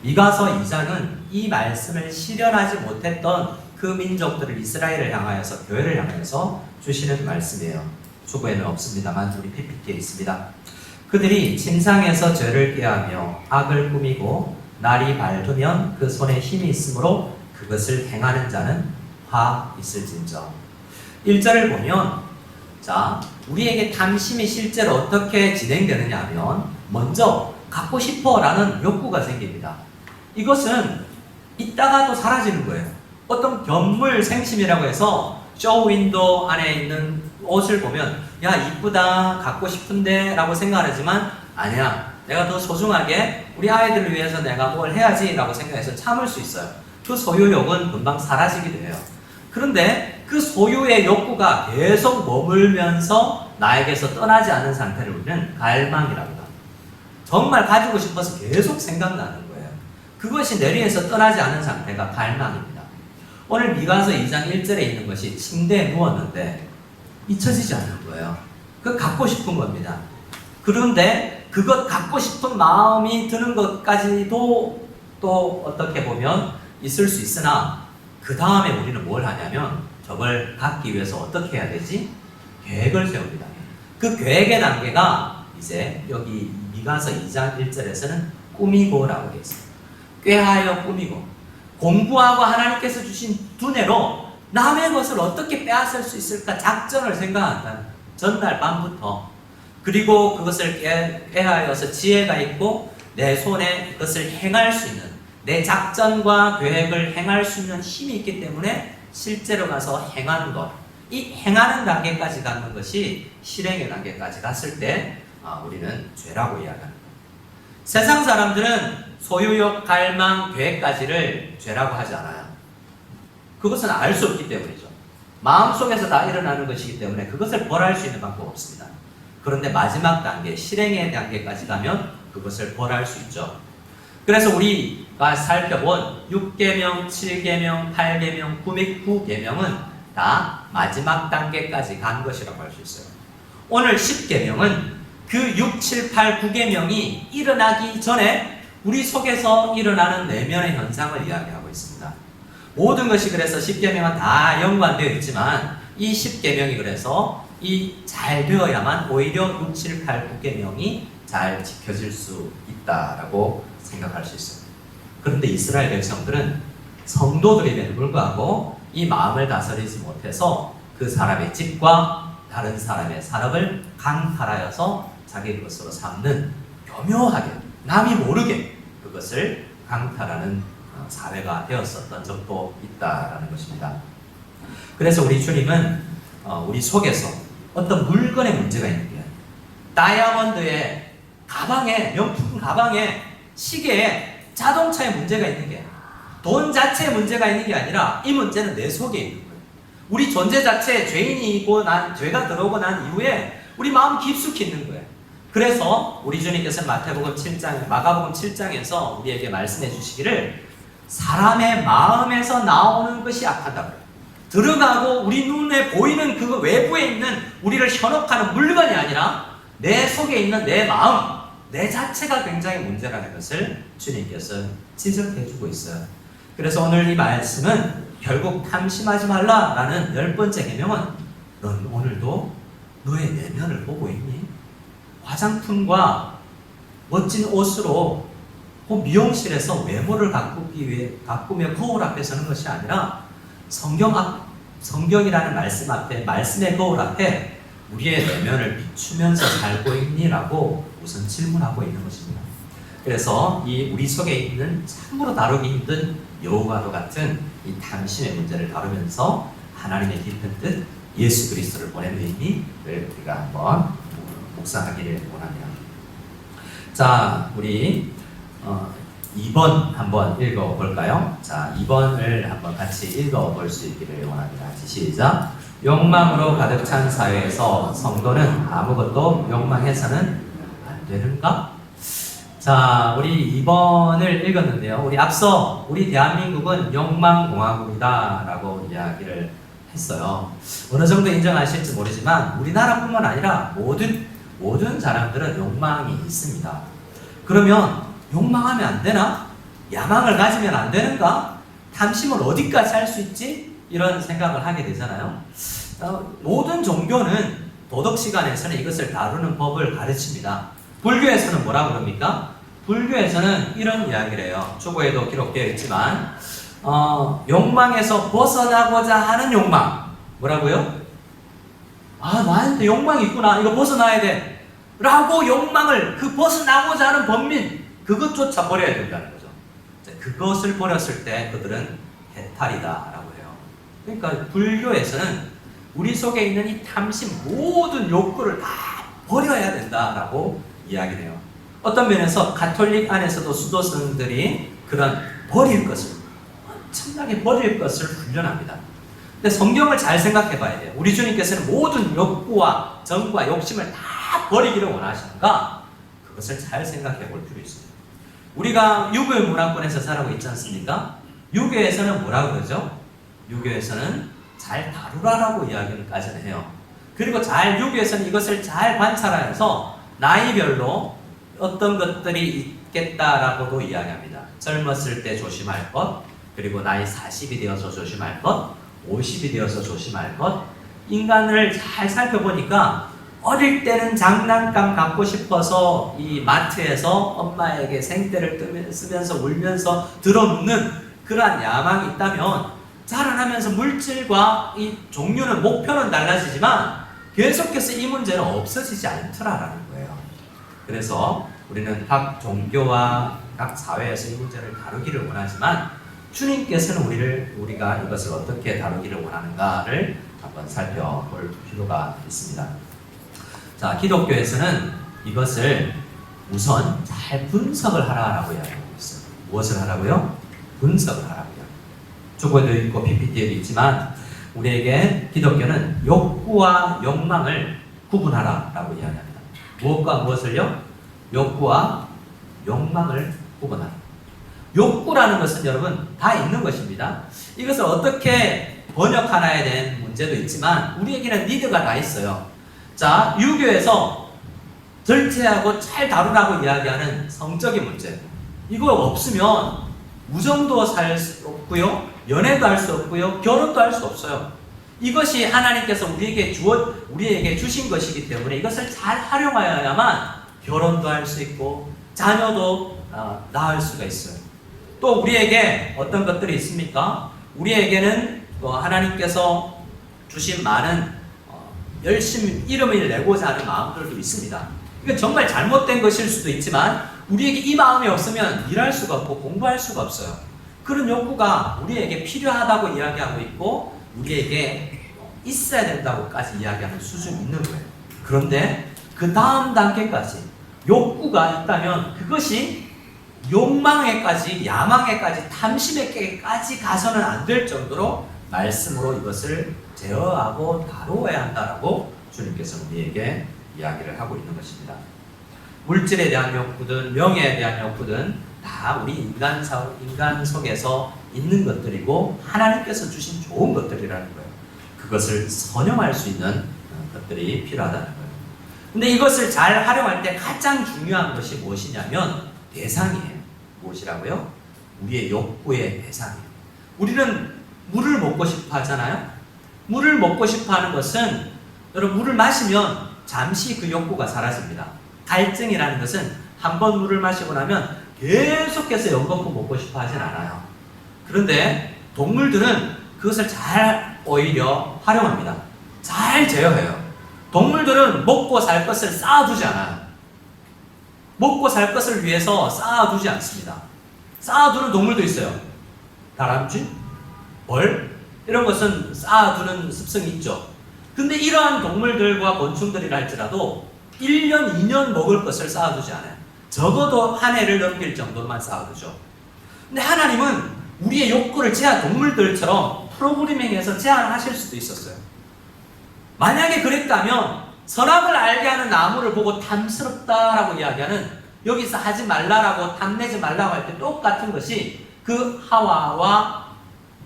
미가서 2장은 이 말씀을 실현하지 못했던 그 민족들을 이스라엘을 향하여서 교회를 향하여서 주시는 말씀이에요. 주보에는 없습니다만 우리 PPT에 있습니다. 그들이 침상에서 죄를 꾀하며 악을 꾸미고 날이 밝으면 그 손에 힘이 있으므로 그것을 행하는 자는 화 있을진저. 1절을 보면 우리에게 탐심이 실제로 어떻게 진행되느냐 하면 먼저 갖고 싶어 라는 욕구가 생깁니다. 이것은 있다가도 사라지는 거예요. 어떤 견물 생심이라고 해서 쇼윈도 안에 있는 옷을 보면 야 이쁘다 갖고 싶은데 라고 생각하지만 아니야 내가 더 소중하게 우리 아이들을 위해서 내가 뭘 해야지 라고 생각해서 참을 수 있어요. 그 소유욕은 금방 사라지기도 해요. 그런데 그 소유의 욕구가 계속 머물면서 나에게서 떠나지 않은 상태를 우리는 갈망이라고 합니다. 정말 가지고 싶어서 계속 생각나는 거예요. 그것이 내리에서 떠나지 않은 상태가 갈망입니다. 오늘 미가서 2장 1절에 있는 것이 침대에 누웠는데 잊혀지지 않는 거예요. 그 갖고 싶은 겁니다. 그런데 그것 갖고 싶은 마음이 드는 것까지도 또 어떻게 보면 있을 수 있으나 그 다음에 우리는 뭘 하냐면 저걸 갖기 위해서 어떻게 해야 되지? 계획을 세웁니다. 그 계획의 단계가 이제 여기 미가서 2장 1절에서는 꾸미고라고 되어 있습니다. 꾀하여 꾸미고 공부하고 하나님께서 주신 두뇌로 남의 것을 어떻게 빼앗을 수 있을까 작전을 생각한다는 전날 밤부터 그리고 그것을 꾀하여서 지혜가 있고 내 손에 그것을 행할 수 있는 내 작전과 계획을 행할 수 있는 힘이 있기 때문에 실제로 가서 행하는 것, 이 행하는 단계까지 가는 것이 실행의 단계까지 갔을 때 우리는 죄라고 이야기하는 거예요. 세상 사람들은 소유욕, 갈망, 계획까지를 죄라고 하지 않아요. 그것은 알 수 없기 때문이죠. 마음속에서 다 일어나는 것이기 때문에 그것을 벌할 수 있는 방법 없습니다. 그런데 마지막 단계, 실행의 단계까지 가면 그것을 벌할 수 있죠. 그래서 우리가 살펴본 6계명, 7계명, 8계명, 9계명은 다 마지막 단계까지 간 것이라고 할 수 있어요. 오늘 10계명은 그 6, 7, 8, 9계명이 일어나기 전에 우리 속에서 일어나는 내면의 현상을 이야기하고 있습니다. 모든 것이 그래서 10계명은 다 연관되어 있지만 이 10계명이 그래서 이 잘 되어야만 오히려 6, 7, 8, 9계명이 잘 지켜질 수 있다라고 생각할 수 있습니다. 그런데 이스라엘 백성들은 성도들임에도 불구하고 이 마음을 다스리지 못해서 그 사람의 집과 다른 사람의 산업을 강탈하여서 자기 것으로 삼는 교묘하게 남이 모르게 그것을 강탈하는 사회가 되었었던 적도 있다라는 것입니다. 그래서 우리 주님은 우리 속에서 어떤 물건의 문제가 있는 게 다이아몬드에 가방에 명품 가방에 시계에 자동차에 문제가 있는 게 돈 자체에 문제가 있는 게 아니라 이 문제는 내 속에 있는 거예요. 우리 존재 자체에 죄인이고 죄가 들어오고 난 이후에 우리 마음 깊숙이 있는 거예요. 그래서 우리 주님께서 마가복음 7장에서 우리에게 말씀해 주시기를 사람의 마음에서 나오는 것이 악하다고 해요. 들어가고 우리 눈에 보이는 그 외부에 있는 우리를 현혹하는 물건이 아니라 내 속에 있는 내 마음, 내 자체가 굉장히 문제라는 것을 주님께서 지적해 주고 있어요. 그래서 오늘 이 말씀은 결국 탐심하지 말라라는 10번째 계명은 넌 오늘도 너의 내면을 보고 있니? 화장품과 멋진 옷으로 그 미용실에서 외모를 가꾸기 위해 가꾸며 거울 앞에 서는 것이 아니라 성경이라는 말씀 앞에, 말씀의 거울 앞에 우리의 내면을 비추면서 살고 있니라고 우선 질문하고 있는 것입니다. 그래서 이 우리 속에 있는 참으로 다루기 힘든 여호와도 같은 이 탐심의 문제를 다루면서 하나님의 깊은 뜻, 예수 그리스도를 보낸 의미를 우리가 한번 묵상하기를 원합니다. 자, 우리 2번 한번 읽어볼까요? 자, 2번을 한번 같이 읽어볼 수 있기를 원합니다. 시작! 욕망으로 가득 찬 사회에서 성도는 아무것도 욕망해서는 안 되는가? 자, 우리 2번을 읽었는데요. 우리 앞서 우리 대한민국은 욕망공화국이다 라고 이야기를 했어요. 어느 정도 인정하실지 모르지만 우리나라뿐만 아니라 모든 사람들은 욕망이 있습니다. 그러면 욕망하면 안 되나? 야망을 가지면 안 되는가? 탐심을 어디까지 할 수 있지? 이런 생각을 하게 되잖아요. 모든 종교는 도덕 시간에서는 이것을 다루는 법을 가르칩니다. 불교에서는 뭐라고 그럽니까? 불교에서는 이런 이야기를 해요. 초고에도 기록되어 있지만 욕망에서 벗어나고자 하는 욕망. 뭐라고요? 아, 나한테 욕망이 있구나. 이거 벗어나야 돼. 라고 욕망을, 그 벗어나고자 하는 범민, 그것조차 버려야 된다는 거죠. 그것을 버렸을 때 그들은 해탈이다라고 해요. 그러니까 불교에서는 우리 속에 있는 이 탐심, 모든 욕구를 다 버려야 된다라고 이야기를 해요. 어떤 면에서 가톨릭 안에서도 수도승들이 그런 버릴 것을, 엄청나게 버릴 것을 훈련합니다. 근데 성경을 잘 생각해 봐야 돼요. 우리 주님께서는 모든 욕구와 정과 욕심을 다 버리기를 원하시는가? 그것을 잘 생각해 볼 필요 있습니다. 우리가 유교 문화권에서 살아고 있지 않습니까? 유교에서는 뭐라고 그러죠? 유교에서는 잘 다루라라고 이야기까지는 해요. 그리고 유교에서는 이것을 잘 관찰하면서 나이별로 어떤 것들이 있겠다라고도 이야기합니다. 젊었을 때 조심할 것, 그리고 나이 40이 되어서 조심할 것, 50이 되어서 조심할 것. 인간을 잘 살펴보니까 어릴 때는 장난감 갖고 싶어서 이 마트에서 엄마에게 생떼를 쓰면서 울면서 들어눕는 그러한 야망이 있다면 자라나면서 물질과 이 종류는 목표는 달라지지만 계속해서 이 문제는 없어지지 않더라라는 거예요. 그래서 우리는 각 종교와 각 사회에서 이 문제를 다루기를 원하지만 주님께서는 우리가 이것을 어떻게 다루기를 원하는가를 한번 살펴볼 필요가 있습니다. 자, 기독교에서는 이것을 우선 잘 분석을 하라고 이야기하고 있어요. 무엇을 하라고요? 분석을 하라고요. 주보에도 있고 PPT에도 있지만 우리에게 기독교는 욕구와 욕망을 구분하라라고 이야기합니다. 무엇과 무엇을요? 욕구와 욕망을 구분하라. 욕구라는 것은 여러분 다 있는 것입니다. 이것을 어떻게 번역하나에 대한 문제도 있지만 우리에게는 니드가 다 있어요. 자, 유교에서 절제하고 잘 다루라고 이야기하는 성적인 문제. 이거 없으면 우정도 살 수 없고요, 연애도 할 수 없고요, 결혼도 할 수 없어요. 이것이 하나님께서 우리에게 주신 것이기 때문에 이것을 잘 활용하여야만 결혼도 할 수 있고 자녀도 낳을 수가 있어요. 또 우리에게 어떤 것들이 있습니까? 우리에게는 하나님께서 주신 많은 열심히 이름을 내고자 하는 마음들도 있습니다. 이건 정말 잘못된 것일 수도 있지만 우리에게 이 마음이 없으면 일할 수가 없고 공부할 수가 없어요. 그런 욕구가 우리에게 필요하다고 이야기하고 있고 우리에게 있어야 된다고까지 이야기하는 수준이 있는 거예요. 그런데 그 다음 단계까지 욕구가 있다면 그것이 욕망에까지, 야망에까지, 탐심에까지 가서는 안 될 정도로 말씀으로 이것을 제어하고 다루어야 한다라고 주님께서 우리에게 이야기를 하고 있는 것입니다. 물질에 대한 욕구든 명예에 대한 욕구든 다 우리 인간 속에서 있는 것들이고 하나님께서 주신 좋은 것들이라는 거예요. 그것을 선용할 수 있는 것들이 필요하다는 거예요. 근데 이것을 잘 활용할 때 가장 중요한 것이 무엇이냐면 대상이에요. 무엇이라고요? 우리의 욕구의 대상이에요. 우리는 물을 먹고 싶어 하잖아요. 물을 먹고 싶어 하는 것은 여러분 물을 마시면 잠시 그 욕구가 사라집니다. 갈증이라는 것은 한번 물을 마시고 나면 계속해서 연거푸 먹고 싶어 하진 않아요. 그런데 동물들은 그것을 잘 오히려 활용합니다. 잘 제어해요. 동물들은 먹고 살 것을 쌓아두지 않아요. 먹고 살 것을 위해서 쌓아두지 않습니다. 쌓아두는 동물도 있어요. 다람쥐, 벌 이런 것은 쌓아두는 습성이 있죠. 근데 이러한 동물들과 곤충들이라 할지라도 1년, 2년 먹을 것을 쌓아두지 않아요. 적어도 한 해를 넘길 정도만 쌓아두죠. 근데 하나님은 우리의 욕구를 동물들처럼 프로그래밍해서 제한하실 수도 있었어요. 만약에 그랬다면 선악을 알게 하는 나무를 보고 탐스럽다라고 이야기하는, 여기서 하지 말라라고 탐내지 말라고 할 때 똑같은 것이 그 하와가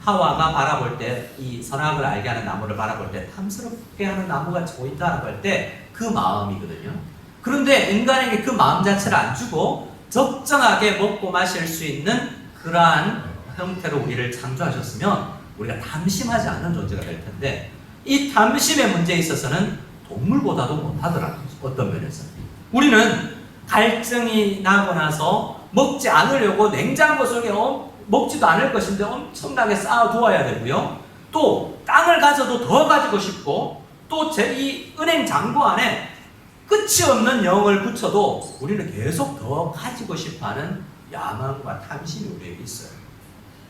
바라볼 때, 이 선악을 알게 하는 나무를 바라볼 때 탐스럽게 하는 나무가 보인다라고 할 때 그 마음이거든요. 그런데 인간에게 그 마음 자체를 안 주고 적정하게 먹고 마실 수 있는 그러한 형태로 우리를 창조하셨으면 우리가 탐심하지 않는 존재가 될 텐데, 이 탐심의 문제에 있어서는 동물보다도 못하더라고요. 어떤 면에서 우리는 갈증이 나고 나서 먹지 않으려고 냉장고 속에 먹지도 않을 것인데 엄청나게 쌓아두어야 되고요. 또 땅을 가져도 더 가지고 싶고, 또 제 이 은행 잔고 안에 끝이 없는 영을 붙여도 우리는 계속 더 가지고 싶어하는 야망과 탐심이 우리에게 있어요.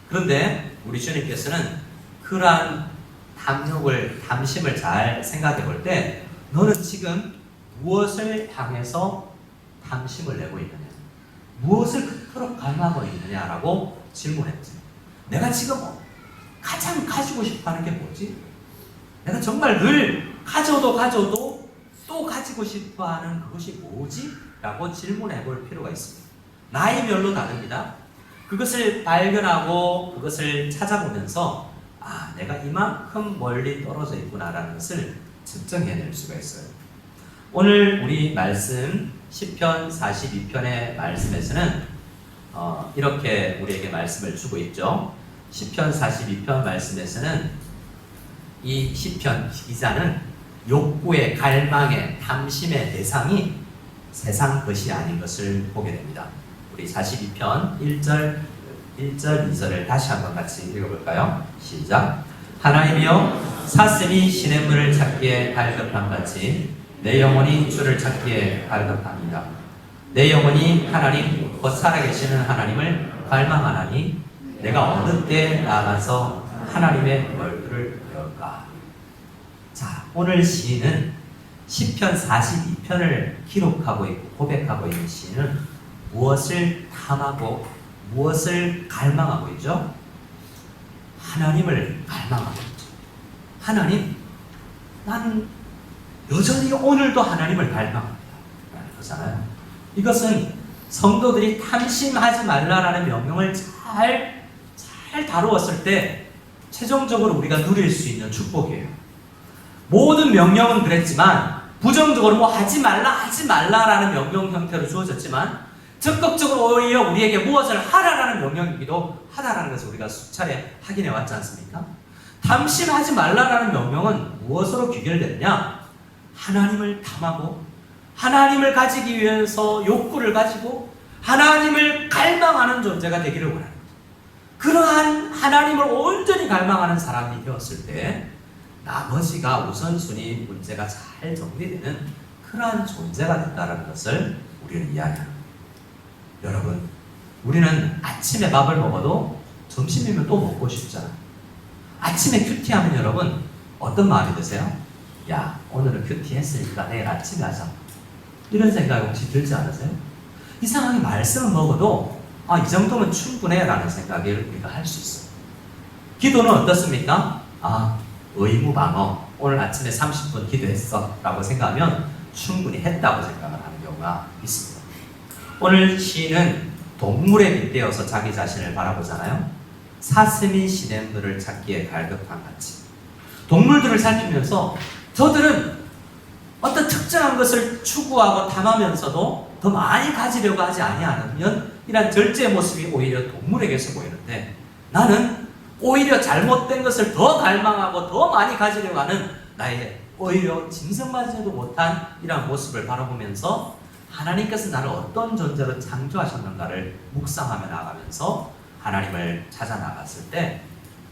그런데 우리 주님께서는 그러한 탐심을 잘 생각해 볼 때, 너는 지금 무엇을 향해서 탐심을 내고 있느냐, 무엇을 그토록 갈망하고 있느냐라고 질문했지. 내가 지금 가장 가지고 싶어하는 게 뭐지? 내가 정말 늘 가져도 또 가지고 싶어하는 그것이 뭐지? 라고 질문해 볼 필요가 있습니다. 나이별로 다릅니다. 그것을 발견하고 그것을 찾아보면서 내가 이만큼 멀리 떨어져 있구나라는 것을 측정해낼 수가 있어요. 오늘 우리 말씀 시편 42편의 말씀에서는 이렇게 우리에게 말씀을 주고 있죠. 시편 42편 말씀에서는 이 시편 기자는 욕구의, 갈망의, 탐심의 대상이 세상 것이 아닌 것을 보게 됩니다. 우리 42편 1절, 2절을 다시 한번 같이 읽어볼까요? 시작. 하나님이여, 사슴이 시냇물을 찾기에 갈급함 같이 내 영혼이 주를 찾기에 갈급합니다. 내 영혼이 하나님, 곧 살아계시는 하나님을 갈망하나니 내가 어느 때 나가서 하나님의 얼굴을 배울까? 자, 오늘 시인은 시편 42편을 기록하고 있고 고백하고 있는 시인은 무엇을 탐하고 무엇을 갈망하고 있죠? 하나님을 갈망하고 있죠. 하나님, 나는 여전히 오늘도 하나님을 갈망합니다. 그렇잖아요. 이것은 성도들이 탐심하지 말라라는 명령을 잘 다루었을 때 최종적으로 우리가 누릴 수 있는 축복이에요. 모든 명령은 그랬지만 부정적으로 하지 말라라는 명령 형태로 주어졌지만 적극적으로 오히려 우리에게 무엇을 하라라는 명령이기도 하다라는 것을 우리가 수차례 확인해 왔지 않습니까? 탐심하지 말라라는 명령은 무엇으로 귀결되느냐? 하나님을 탐하고 하나님을 가지기 위해서 욕구를 가지고 하나님을 갈망하는 존재가 되기를 원합니다. 그러한 하나님을 온전히 갈망하는 사람이 되었을 때 나머지가 우선순위 문제가 잘 정리되는 그러한 존재가 된다는 것을 우리는 이야기합니다. 여러분, 우리는 아침에 밥을 먹어도 점심이면 또 먹고 싶잖아요. 아침에 큐티하면 여러분 어떤 마음이 드세요? 야, 오늘은 큐티 했으니까 내일 아침에 하자. 이런 생각이 혹시 들지 않으세요? 이상하게 말씀을 먹어도 이 정도면 충분해 라는 생각을 우리가 할 수 있어요. 기도는 어떻습니까? 의무방어, 오늘 아침에 30분 기도했어 라고 생각하면 충분히 했다고 생각을 하는 경우가 있습니다. 오늘 시인은 동물에 빗대어서 자기 자신을 바라보잖아요. 사슴이 시냇물을 찾기에 갈급한 같이 동물들을 살피면서 저들은 어떤 특정한 것을 추구하고 탐하면서도 더 많이 가지려고 하지 아니하면 이런 절제의 모습이 오히려 동물에게서 보이는데, 나는 오히려 잘못된 것을 더 갈망하고 더 많이 가지려고 하는 나의 오히려 짐승맞지도 못한 이러한 모습을 바라보면서 하나님께서 나를 어떤 존재로 창조하셨는가를 묵상하며 나가면서 하나님을 찾아 나갔을 때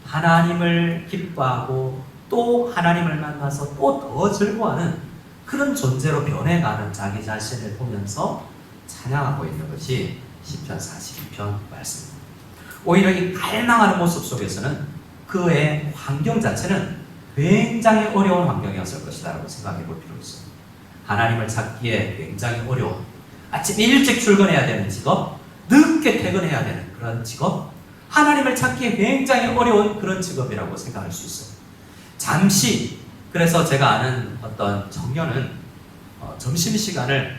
하나님을 기뻐하고 또 하나님을 만나서 또 더 즐거워하는 그런 존재로 변해가는 자기 자신을 보면서 찬양하고 있는 것이 시편 42편 말씀입니다. 오히려 이 갈망하는 모습 속에서는 그의 환경 자체는 굉장히 어려운 환경이었을 것이다 라고 생각해 볼 필요가 있습니다. 하나님을 찾기에 굉장히 어려운, 아침 일찍 출근해야 되는 직업, 늦게 퇴근해야 되는 그런 직업, 하나님을 찾기에 굉장히 어려운 그런 직업이라고 생각할 수 있어요. 잠시, 그래서 제가 아는 어떤 청년은 점심시간을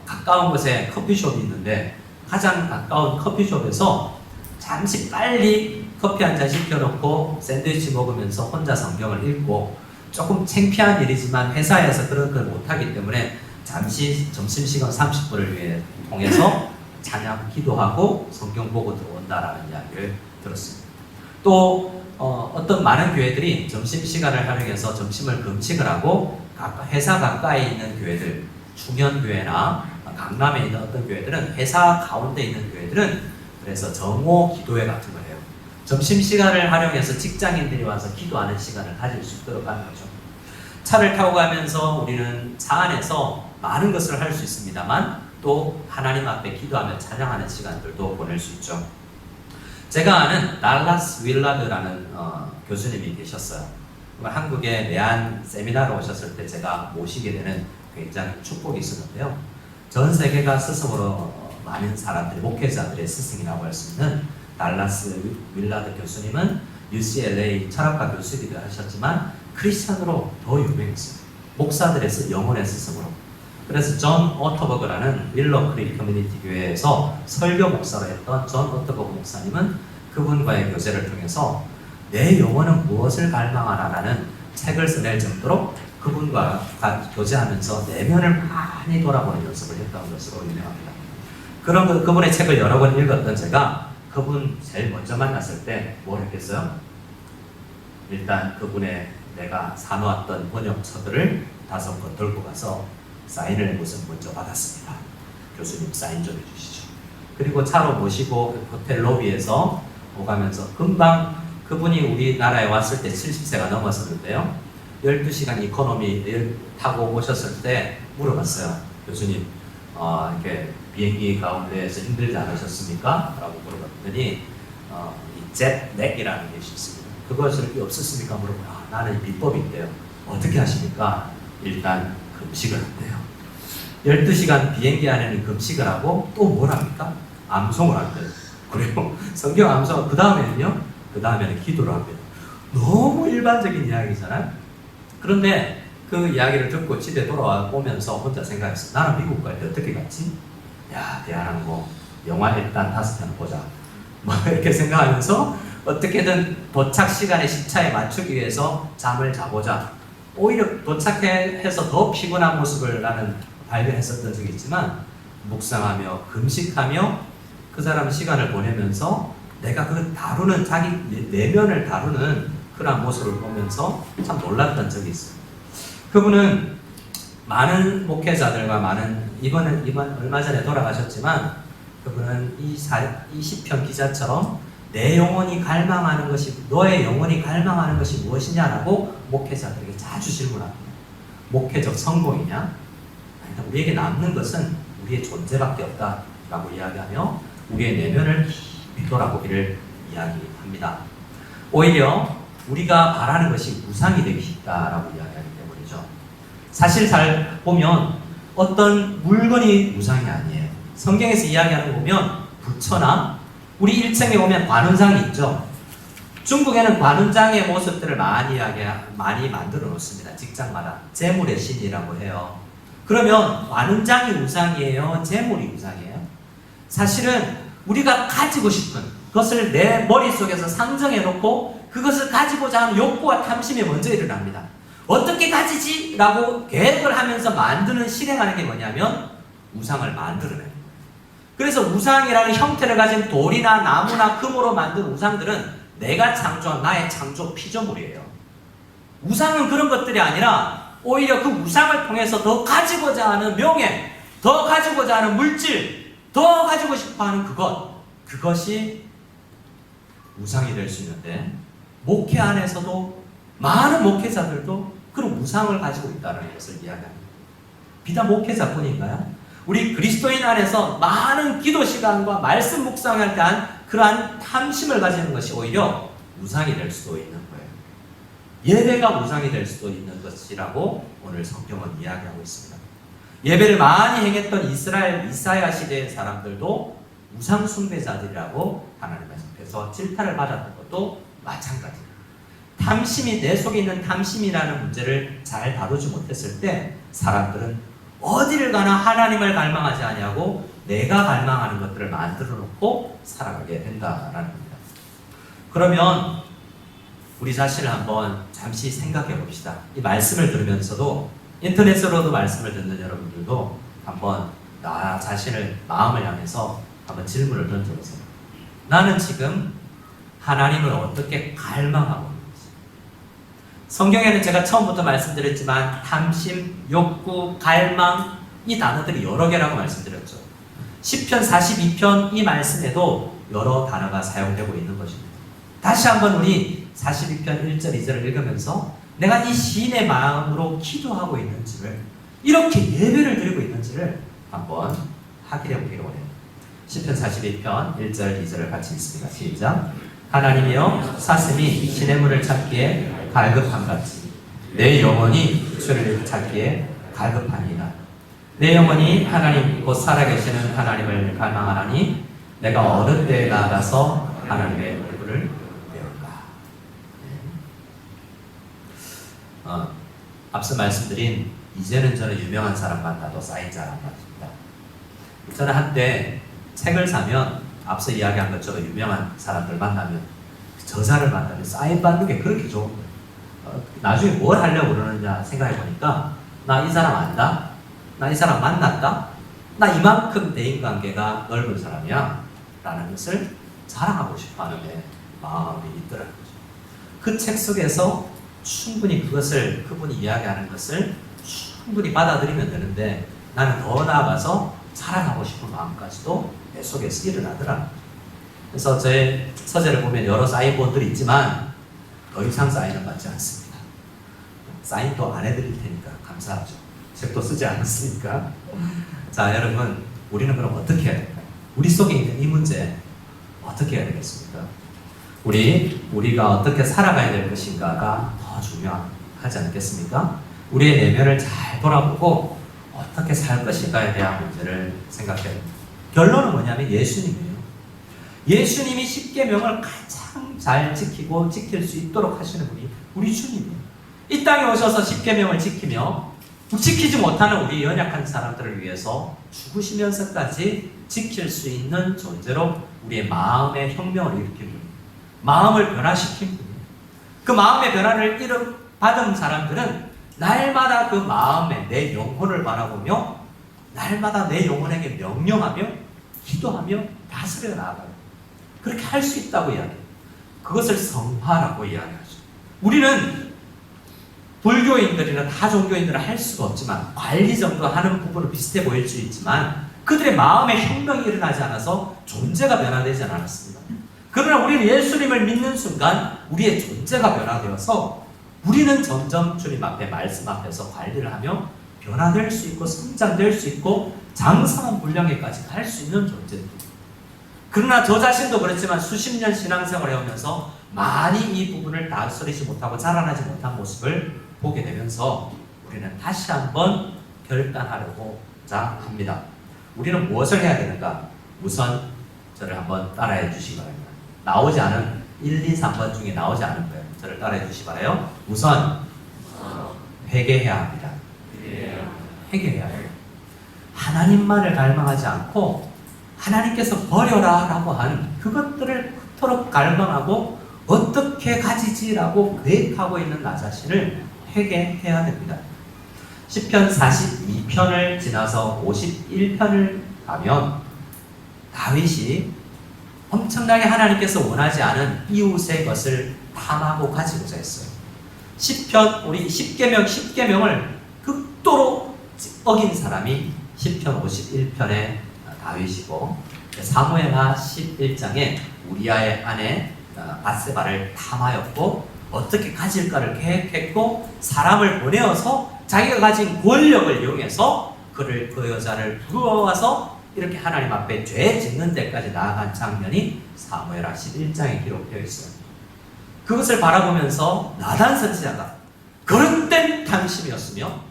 가까운 곳에 커피숍이 있는데 가장 가까운 커피숍에서 잠시 빨리 커피 한 잔 시켜놓고 샌드위치 먹으면서 혼자 성경을 읽고, 조금 창피한 일이지만 회사에서 그런 걸 못하기 때문에 잠시 점심시간 30분을 통해서 찬양 기도하고 성경 보고 들어온다라는 이야기를 들었습니다. 또 어떤 많은 교회들이 점심시간을 활용해서 점심을 금식을 하고 회사 가까이 있는 교회들, 충현교회나 강남에 있는 어떤 교회들은, 회사 가운데 있는 교회들은 그래서 정오 기도회 같은 걸 해요. 점심시간을 활용해서 직장인들이 와서 기도하는 시간을 가질 수 있도록 하는 거죠. 차를 타고 가면서 우리는 차 안에서 많은 것을 할 수 있습니다만 또 하나님 앞에 기도하며 찬양하는 시간들도 보낼 수 있죠. 제가 아는 달라스 윌라드라는 교수님이 계셨어요. 한국에 내한 세미나로 오셨을 때 제가 모시게 되는 굉장히 축복이 있었는데요. 전 세계가 스승으로 많은 사람들이, 목회자들의 스승이라고 할 수 있는 달라스 윌라드 교수님은 UCLA 철학과 교수이기도 하셨지만 크리스천으로 더 유명했어요. 목사들의 영혼의 스승으로. 그래서 존 오터버그라는 윌러 크릭 커뮤니티 교회에서 설교 목사로 했던 존 오터버그 목사님은 그분과의 교제를 통해서 내 영혼은 무엇을 갈망하나라는 책을 써낼 정도로 그분과 교제하면서 내면을 많이 돌아보는 연습을 했던 것으로 유명합니다. 그분의 책을 여러 번 읽었던 제가 그분 제일 먼저 만났을 때 뭘 했겠어요? 일단 그분의 내가 사놓았던 번역서들을 5권 들고 가서 사인을 우선 먼저 받았습니다. 교수님 사인 좀 해주시죠. 그리고 차로 모시고 호텔 로비에서 오가면서 금방 그분이 우리나라에 왔을 때 70세가 넘었었는데요. 12시간 이코노미 타고 오셨을 때 물어봤어요. 교수님, 이렇게 비행기 가운데에서 힘들지 않으셨습니까? 라고 물어봤더니 이 젯렉이라는 게 있습니다. 그것을 없었습니까? 물어보면 나는 비법이 있대요. 어떻게 하십니까? 일단 금식을 한대요. 12시간 비행기 안에는 금식을 하고 또 뭘 합니까? 암송을 한대요. 그리고 성경 암송, 그 다음에는 기도를 합니다. 너무 일반적인 이야기잖아요. 그런데 그 이야기를 듣고 집에 돌아오면서 혼자 생각했어. 나는 미국 갈 때 어떻게 갔지? 야, 대한항공 영화 일단 5편 보자. 뭐 이렇게 생각하면서 어떻게든 도착 시간에 시차에 맞추기 위해서 잠을 자보자. 오히려 도착해서 더 피곤한 모습을 나는 발견했었던 적이 있지만, 묵상하며 금식하며 그 사람 시간을 보내면서 내가 그 다루는 자기 내면을 다루는 그런 모습을 보면서 참 놀랐던 적이 있어요. 그분은 많은 목회자들과 이번 얼마 전에 돌아가셨지만, 그분은 이 시편 기자처럼 내 영혼이 갈망하는 것이, 너의 영혼이 갈망하는 것이 무엇이냐라고 목회자들에게 자주 질문합니다. 목회적 성공이냐? 우리에게 남는 것은 우리의 존재밖에 없다라고 이야기하며 우리의 내면을 깊이 돌아보기를 이야기합니다. 오히려 우리가 바라는 것이 무상이 되기 쉽다라고 이야기하기 때문이죠. 사실 잘 보면 어떤 물건이 무상이 아니에요. 성경에서 이야기하는 거 보면 부처나 우리 1층에 보면 관운장이 있죠. 중국에는 관운장의 모습들을 많이 만들어 놓습니다. 직장마다 재물의 신이라고 해요. 그러면 관운장이 우상이에요? 재물이 우상이에요? 사실은 우리가 가지고 싶은 것을 내 머릿속에서 상정해 놓고 그것을 가지고자 하는 욕구와 탐심이 먼저 일어납니다. 어떻게 가지지? 라고 계획을 하면서 만드는 실행하는 게 뭐냐면 우상을 만들어내는 거예요. 그래서 우상이라는 형태를 가진 돌이나 나무나 금으로 만든 우상들은 내가 창조한 나의 창조 피조물이에요. 우상은 그런 것들이 아니라 오히려 그 우상을 통해서 더 가지고자 하는 명예, 더 가지고자 하는 물질, 더 가지고 싶어하는 그것이 우상이 될 수 있는데, 목회 안에서도 많은 목회자들도 그런 우상을 가지고 있다는 것을 이야기합니다. 비단 목회자뿐인가요? 우리 그리스도인 안에서 많은 기도 시간과 말씀 묵상에 대한 그러한 탐심을 가지는 것이 오히려 우상이 될 수도 있는 거예요. 예배가 우상이 될 수도 있는 것이라고 오늘 성경은 이야기하고 있습니다. 예배를 많이 행했던 이스라엘 이사야 시대의 사람들도 우상 숭배자들이라고 하나님 앞에서 질타를 받았던 것도 마찬가지입니다. 탐심이, 내 속에 있는 탐심이라는 문제를 잘 다루지 못했을 때 사람들은 어디를 가나 하나님을 갈망하지 아니하고 내가 갈망하는 것들을 만들어 놓고 살아가게 된다라는 겁니다. 그러면 우리 자신을 한번 잠시 생각해 봅시다. 이 말씀을 들으면서도 인터넷으로도 말씀을 듣는 여러분들도 한번 나 자신을 마음을 향해서 한번 질문을 던져보세요. 나는 지금 하나님을 어떻게 갈망하고 있는지. 성경에는 제가 처음부터 말씀드렸지만 탐심, 욕구, 갈망 이 단어들이 여러 개라고 말씀드렸죠. 시편 42편 이 말씀에도 여러 단어가 사용되고 있는 것입니다. 다시 한번 우리 42편 1절 2절을 읽으면서 내가 이 시인의 마음으로 기도하고 있는지를, 이렇게 예배를 드리고 있는지를 한번 확인해 보기로 해요. 시편 42편 1절 2절을 같이 읽습니다. 시작. 하나님이여 사슴이 시냇물을 찾기에 갈급함같이 내 영혼이 주를 찾기에 갈급하니이다. 내 영혼이 하나님 곧 살아계시는 하나님을 갈망하나니 내가 어느 때에 나아가서 하나님의 얼굴을 배울까. 앞서 말씀드린 이제는 저는 유명한 사람 만나도 쌓인 잘 안 만납니다. 저는 한때 책을 사면 앞서 이야기한 것처럼 유명한 사람들 만나면, 저자를 만나면 사인 받는 게 그렇게 좋은 거예요. 나중에 뭘 하려고 그러느냐 생각해 보니까 나 이 사람 안다? 나 이 사람 만났다? 나 이만큼 대인관계가 넓은 사람이야? 라는 것을 자랑하고 싶어하는 내 마음이 있더라고요. 그 책 속에서 충분히 그것을, 그분이 이야기하는 것을 충분히 받아들이면 되는데 나는 더 나아가서 자랑하고 싶은 마음까지도 내 속에서 일어나더라. 그래서 제 서재를 보면 여러 사인본들이 있지만 더 이상 사인은 받지 않습니다. 사인도 안 해드릴 테니까 감사하죠. 책도 쓰지 않았으니까. 자, 여러분, 우리는 그럼 어떻게 해야 될까요? 우리 속에 있는 이 문제 어떻게 해야 되겠습니까? 우리가 어떻게 살아가야 될 것인가가 더 중요하지 않겠습니까? 우리의 내면을 잘 돌아보고 어떻게 살 것인가에 대한 문제를 생각해야 됩니다. 결론은 뭐냐면 예수님이에요. 예수님이 십계명을 가장 잘 지키고 지킬 수 있도록 하시는 분이 우리 주님이에요. 이 땅에 오셔서 십계명을 지키며 지키지 못하는 우리 연약한 사람들을 위해서 죽으시면서까지 지킬 수 있는 존재로 우리의 마음의 혁명을 일으킨 분이에요. 마음을 변화시킨 분이에요. 그 마음의 변화를 받은 사람들은 날마다 그 마음에 내 영혼을 바라보며 날마다 내 영혼에게 명령하며 기도하며 다스려 나아가요. 그렇게 할 수 있다고 이야기해요. 그것을 성화라고 이야기하죠. 우리는 불교인들이나 다 종교인들은 할 수가 없지만 관리 정도 하는 부분은 비슷해 보일 수 있지만 그들의 마음의 혁명이 일어나지 않아서 존재가 변화되지 않았습니다. 그러나 우리는 예수님을 믿는 순간 우리의 존재가 변화되어서 우리는 점점 주님 앞에, 말씀 앞에서 관리를 하며 변화될 수 있고 성장될 수 있고 장성한 분량에까지 갈 수 있는 존재입니다. 그러나 저 자신도 그렇지만 수십 년 신앙생활을 해오면서 많이 이 부분을 다스리지 못하고 자라나지 못한 모습을 보게 되면서 우리는 다시 한번 결단하려고자 합니다. 우리는 무엇을 해야 되는가? 우선 저를 한번 따라해 주시기 바랍니다. 나오지 않은 1, 2, 3번 중에 나오지 않은 거예요. 저를 따라해 주시기 바라요. 우선 회개해야 합니다. 회개해야 해요. 하나님만을 갈망하지 않고 하나님께서 버려라 라고 한 그것들을 그토록 갈망하고 어떻게 가지지라고 계획하고 있는 나 자신을 회개해야 됩니다. 시편 42편을 지나서 51편을 가면 다윗이 엄청나게 하나님께서 원하지 않은 이웃의 것을 탐하고 가지고자 했어요. 시편 우리 10계명을 극도로 어긴 사람이 시편 51편의 다윗이고, 사무엘하 11장에 우리아의 아내 밧세바를 탐하였고 어떻게 가질까를 계획했고 사람을 보내어서 자기가 가진 권력을 이용해서 그 여자를 부러워서 이렇게 하나님 앞에 죄 짓는 데까지 나아간 장면이 사무엘하 11장에 기록되어 있어요. 그것을 바라보면서 나단 선지자가 그릇된 탐심이었으며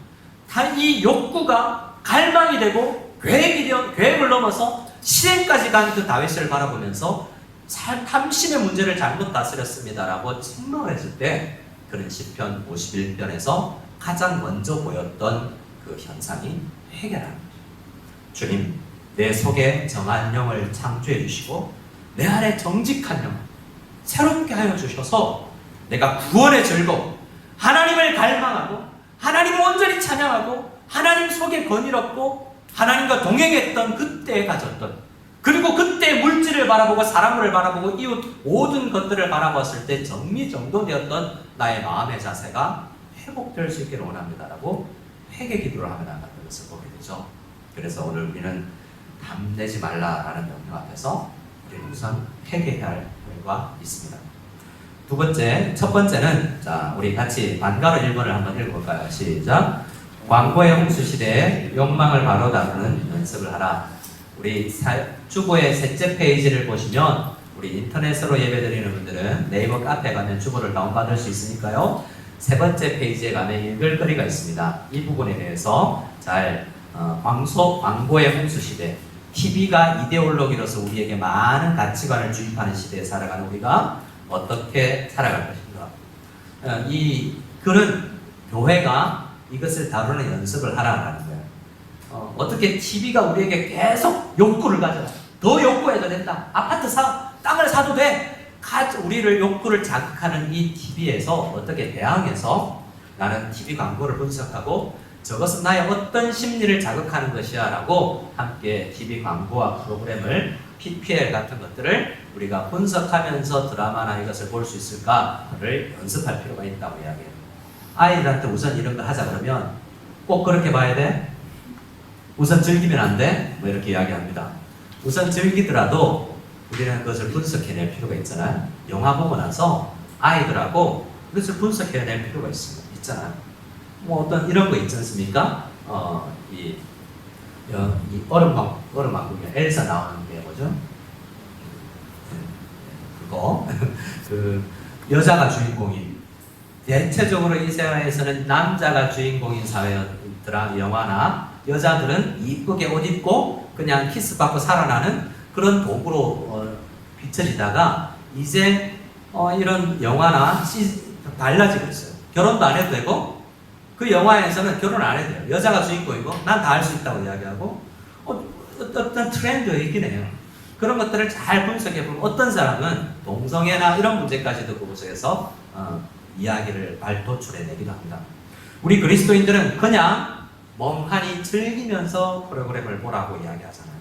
이 욕구가 갈망이 되고 계획을 넘어서 실행까지 간 그 다윗을 바라보면서 탐심의 문제를 잘못 다스렸습니다라고 책망을 했을 때 그는 시편 51편에서 가장 먼저 보였던 그 현상이 회개라는 거죠. 주님, 내 속에 정한 영을 창조해 주시고 내 안에 정직한 영 새롭게 하여 주셔서 내가 구원의 즐거움, 하나님을 갈망하고 하나님을 온전히 찬양하고 하나님 속에 거닐었고 하나님과 동행했던 그때에 가졌던, 그리고 그때 물질을 바라보고 사람을 바라보고 이웃 모든 것들을 바라봤을 때 정리정돈되었던 나의 마음의 자세가 회복될 수 있기를 원합니다라고 회개 기도를 하며 나가는 것을 보게 되죠. 그래서 오늘 우리는 담내지 말라라는 명령 앞에서 우리는 우선 회개해야 할 필요가 있습니다. 첫 번째는 자, 우리 같이 반가로 1번을 한번 읽어볼까요? 시작. 광고의 홍수 시대에 욕망을 바로 다루는 연습을 하라. 우리 주보의 셋째 페이지를 보시면 우리 인터넷으로 예배드리는 분들은 네이버 카페에 가면 주보를 다운받을 수 있으니까요. 세 번째 페이지에 가면 읽을 거리가 있습니다. 이 부분에 대해서 잘 광고의 홍수 시대, TV가 이데올로기로서 우리에게 많은 가치관을 주입하는 시대에 살아가는 우리가 어떻게 살아갈 것인가. 이 글은 교회가 이것을 다루는 연습을 하라는 거예요. 어떻게 TV가 우리에게 계속 욕구를 가져라. 더 욕구해도 된다. 땅을 사도 돼. 우리를 욕구를 자극하는 이 TV에서 어떻게 대항해서 나는 TV 광고를 분석하고 저것은 나의 어떤 심리를 자극하는 것이야 라고 함께 TV 광고와 프로그램을 PPL 같은 것들을 우리가 분석하면서 드라마나 이것을 볼 수 있을까를 연습할 필요가 있다고 이야기해요. 아이들한테 우선 이런 거 하자 그러면 꼭 그렇게 봐야 돼? 우선 즐기면 안 돼? 뭐 이렇게 이야기합니다. 우선 즐기더라도 우리는 그것을 분석해낼 필요가 있잖아요. 영화 보고 나서 아이들하고 그것을 분석해낼 필요가 있잖아요. 뭐 어떤 이런 거 있지 않습니까? 이 얼음왕국에 엘사 나오는 게 뭐죠? 그거 그 여자가 주인공인, 대체적으로 이 세상에서는 남자가 주인공인 사회들아 영화나 여자들은 이쁘게 옷 입고 그냥 키스 받고 살아나는 그런 도구로 비춰지다가 이제 이런 영화나 달라지고 있어요. 결혼도 안 해도 되고 그 영화에서는 결혼 안 해도 돼요. 여자가 주인공이고 난 다 할 수 있다고 이야기하고 어떤 트렌드가 있긴 해요. 그런 것들을 잘 분석해보면 어떤 사람은 동성애나 이런 문제까지도 그곳에서 이야기를 도출해내기도 합니다. 우리 그리스도인들은 그냥 멍하니 즐기면서 프로그램을 보라고 이야기하잖아요.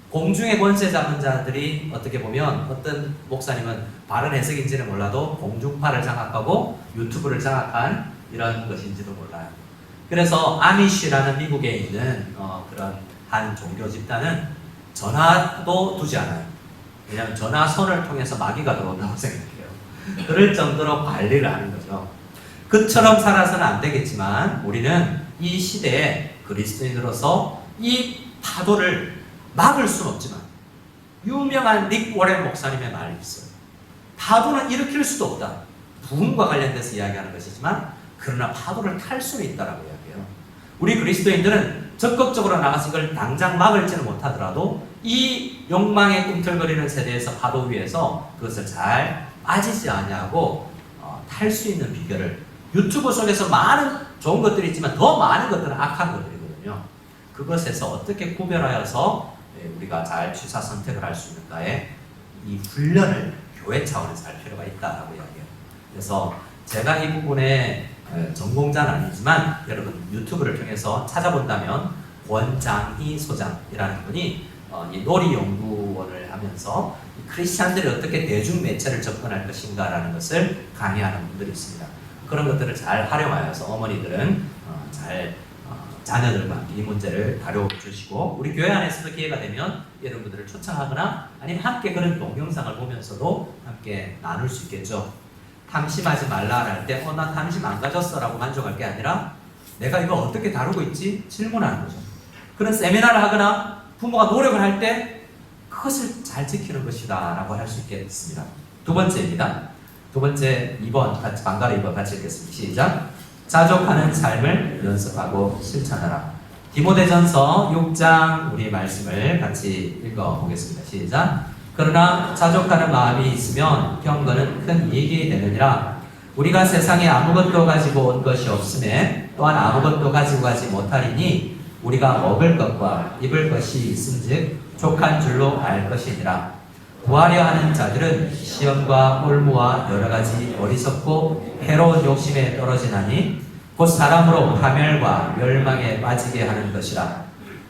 공중의 권세 잡은 자들이 어떻게 보면 어떤 목사님은 바른 해석인지는 몰라도 공중파를 장악하고 유튜브를 장악한 이런 것인지도 몰라요. 그래서 아미쉬라는 미국에 있는 그런 한 종교 집단은 전화도 두지 않아요. 왜냐하면 전화선을 통해서 마귀가 들어온다고 생각해요. 그럴 정도로 관리를 하는 거죠. 그처럼 살아서는 안 되겠지만 우리는 이 시대에 그리스도인으로서 이 파도를 막을 수는 없지만 유명한 릭 워렌 목사님의 말이 있어요. 파도는 일으킬 수도 없다. 부흥과 관련돼서 이야기하는 것이지만 그러나 파도를 탈 수는 있다라고 이야기해요. 우리 그리스도인들은 적극적으로 나가서 이걸 당장 막을지는 못하더라도 이 욕망에 꿈틀거리는 세대에서 파도 위에서 그것을 잘 빠지지 아니하고 탈 수 있는 비결을 유튜브 속에서 많은 좋은 것들이 있지만 더 많은 것들은 악한 것들이거든요. 그것에서 어떻게 구별하여서 우리가 잘 취사 선택을 할 수 있는가에 이 훈련을 교회 차원에서 할 필요가 있다라고 이야기해요. 그래서 제가 이 부분에 전공자는 아니지만 여러분 유튜브를 통해서 찾아본다면 권장희 소장이라는 분이 이 놀이연구원을 하면서 크리스찬들이 어떻게 대중매체를 접근할 것인가라는 것을 강의하는 분들이 있습니다. 그런 것들을 잘 활용하여서 어머니들은 잘 자녀들과 이 문제를 다뤄주시고 우리 교회 안에서도 기회가 되면 여러분들을 초청하거나 아니면 함께 그런 동영상을 보면서도 함께 나눌 수 있겠죠. 탐심하지 말라 할 때 나 탐심 안 가졌어 라고 만족할 게 아니라 내가 이거 어떻게 다루고 있지? 질문하는 거죠. 그런 세미나를 하거나 부모가 노력을 할 때 그것을 잘 지키는 것이다 라고 할 수 있겠습니다. 두 번째입니다. 두 번째 2번 같이 방가로 2번 같이 읽겠습니다. 시작. 자족하는 삶을 연습하고 실천하라. 디모데전서 6장 우리 말씀을 같이 읽어보겠습니다. 시작. 그러나 자족하는 마음이 있으면 경건은 큰 이익이 되느니라. 우리가 세상에 아무것도 가지고 온 것이 없음에 또한 아무것도 가지고 가지 못하리니 우리가 먹을 것과 입을 것이 있음즉 족한 줄로 알 것이니라. 구하려 하는 자들은 시험과 홀무와 여러가지 어리석고 해로운 욕심에 떨어지나니 곧 사람으로 파멸과 멸망에 빠지게 하는 것이라.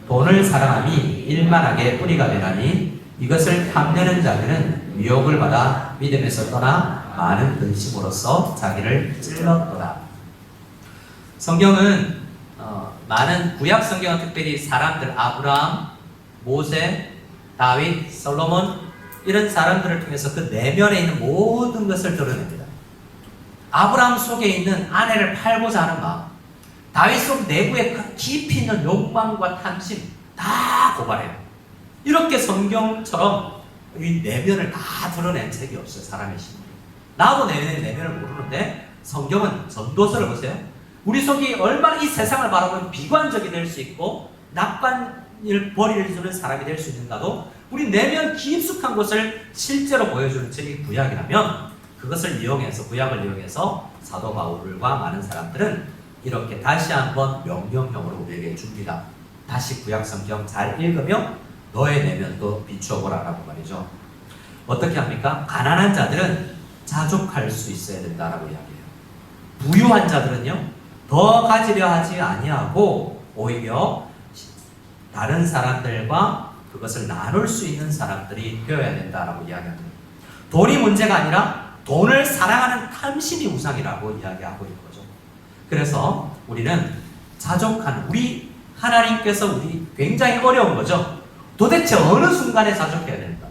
돈을 사랑함이 일만하게 뿌리가 되나니 이것을 탐내는 자들은 미혹을 받아 믿음에서 떠나 많은 근심으로써 자기를 찔렀더라. 성경은 많은 구약 성경은 특별히 사람들 아브라함, 모세, 다윗, 솔로몬 이런 사람들을 통해서 그 내면에 있는 모든 것을 드러냅니다. 아브라함 속에 있는 아내를 팔고자 하는 마음, 다윗 속 내부에 깊이 있는 욕망과 탐심 다 고발해요. 이렇게 성경처럼 이 내면을 다 드러낸 책이 없어요. 사람의 심리. 나도 내면을 모르는데 성경은 전도서를 보세요. 우리 속이 얼마나 이 세상을 바라보면 비관적이 될 수 있고 낙관을 버리는 사람이 될 수 있는가도 우리 내면 깊숙한 것을 실제로 보여주는 책이 구약이라면 그것을 이용해서 구약을 이용해서 사도 바울과 많은 사람들은 이렇게 다시 한번 명령형으로 우리에게 줍니다. 다시 구약 성경 잘 읽으며 너의 내면도 비추어 보라라고 말이죠. 어떻게 합니까? 가난한 자들은 자족할 수 있어야 된다라고 이야기해요. 부유한 자들은요 더 가지려 하지 아니하고 오히려 다른 사람들과 그것을 나눌 수 있는 사람들이 되어야 된다라고 이야기합니다. 돈이 문제가 아니라 돈을 사랑하는 탐심이 우상이라고 이야기하고 있는 거죠. 그래서 우리는 자족하는 우리 하나님께서 우리 굉장히 어려운 거죠. 도대체 어느 순간에 자족해야 된다.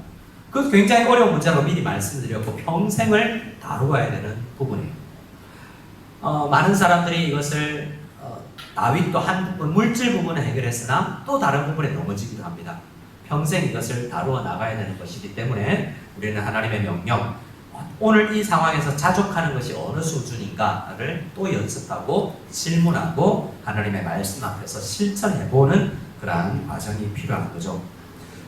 그 굉장히 어려운 문제라고 미리 말씀드렸고 평생을 다루어야 되는 부분이에요. 많은 사람들이 이것을 다윗도 한 부분 물질 부분을 해결했으나 또 다른 부분에 넘어지기도 합니다. 평생 이것을 다루어 나가야 되는 것이기 때문에 우리는 하나님의 명령 오늘 이 상황에서 자족하는 것이 어느 수준인가를 또 연습하고 질문하고 하나님의 말씀 앞에서 실천해보는 그러한 과정이 필요한 거죠.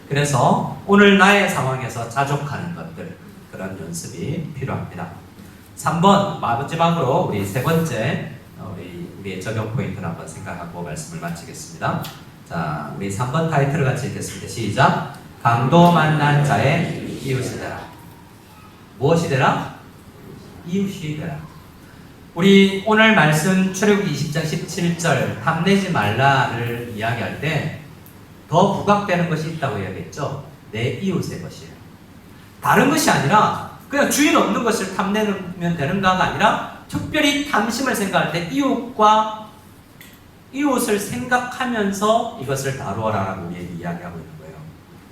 그래서 오늘 나의 상황에서 자족하는 것들 그런 연습이 필요합니다. 3번 마지막으로 우리 세 번째 우리의 적용 포인트를 한번 생각하고 말씀을 마치겠습니다. 자, 우리 3번 타이틀을 같이 읽겠습니다. 시작. 강도 만난 자의 이웃이 되라. 무엇이 되라? 이웃이 되라. 우리 오늘 말씀 출애굽기 20장 17절 탐내지 말라를 이야기할 때 더 부각되는 것이 있다고 이야기했죠. 내 이웃의 것이에요. 다른 것이 아니라 그냥 주인 없는 것을 탐내면 되는가가 아니라 특별히 탐심을 생각할 때 이웃을 생각하면서 이것을 다루어라라고 우리에게 이야기하고 있는 거예요.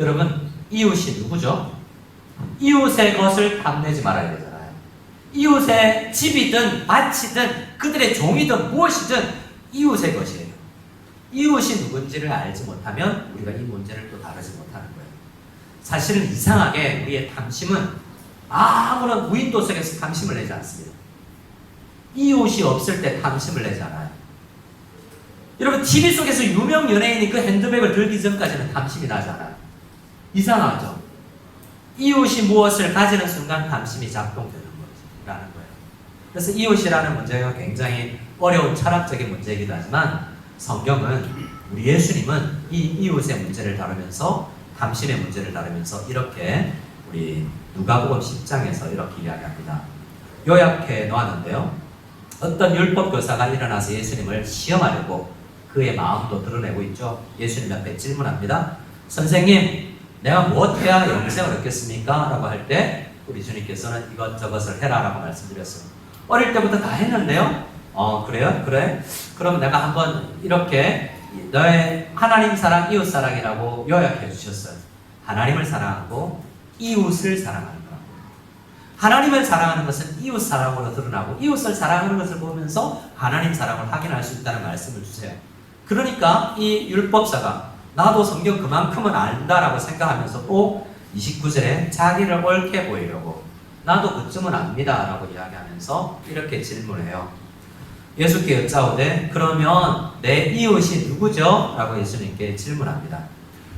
여러분, 이웃이 누구죠? 이웃의 것을 탐내지 말아야 되잖아요. 이웃의 집이든 밭이든 그들의 종이든 무엇이든 이웃의 것이에요. 이웃이 누군지를 알지 못하면 우리가 이 문제를 또 다루지 못하는 거예요. 사실은 이상하게 우리의 탐심은 아무런 무인도 속에서 탐심을 내지 않습니다. 이웃이 없을 때 탐심을 내지 않아요. 여러분 TV 속에서 유명 연예인이 그 핸드백을 들기 전까지는 탐심이 나지 않아요. 이상하죠? 이웃이 무엇을 가지는 순간 탐심이 작동되는 거라는 거예요. 그래서 이웃이라는 문제가 굉장히 어려운 철학적인 문제이기도 하지만 성경은 우리 예수님은 이 이웃의 문제를 다루면서 탐심의 문제를 다루면서 이렇게 우리 누가복음 10장에서 이렇게 이야기합니다. 요약해 놓았는데요. 어떤 율법 교사가 일어나서 예수님을 시험하려고 그의 마음도 드러내고 있죠. 예수님 앞에 질문합니다. 선생님, 내가 무엇해야 영생을 얻겠습니까? 라고 할 때 우리 주님께서는 이것저것을 해라 라고 말씀드렸어요. 어릴 때부터 다 했는데요. 그래요? 그래? 그럼 내가 한번 이렇게 너의 하나님 사랑, 이웃 사랑이라고 요약해 주셨어요. 하나님을 사랑하고 이웃을 사랑하는 거라고. 하나님을 사랑하는 것은 이웃 사랑으로 드러나고 이웃을 사랑하는 것을 보면서 하나님 사랑을 확인할 수 있다는 말씀을 주세요. 그러니까 이 율법사가 나도 성경 그만큼은 안다라고 생각하면서도 29절에 자기를 옳게 보이려고 나도 그쯤은 압니다 라고 이야기하면서 이렇게 질문해요. 예수께 여짜오되 그러면 내 이웃이 누구죠? 라고 예수님께 질문합니다.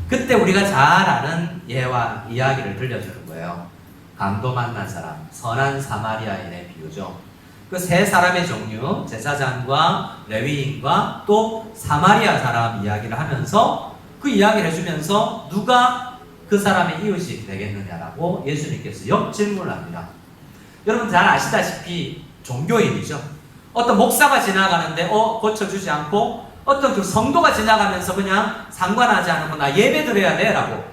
그때 우리가 잘 아는 예와 이야기를 들려주는 거예요. 강도 만난 사람, 선한 사마리아인의 비유죠. 그 세 사람의 종류, 제사장과 레위인과 또 사마리아 사람 이야기를 하면서 그 이야기를 해주면서 누가 그 사람의 이웃이 되겠느냐라고 예수님께서 역질문을 합니다. 여러분 잘 아시다시피 종교인이죠. 어떤 목사가 지나가는데 고쳐주지 않고 어떤 그 성도가 지나가면서 그냥 상관하지 않고 나 예배 드려야 돼 라고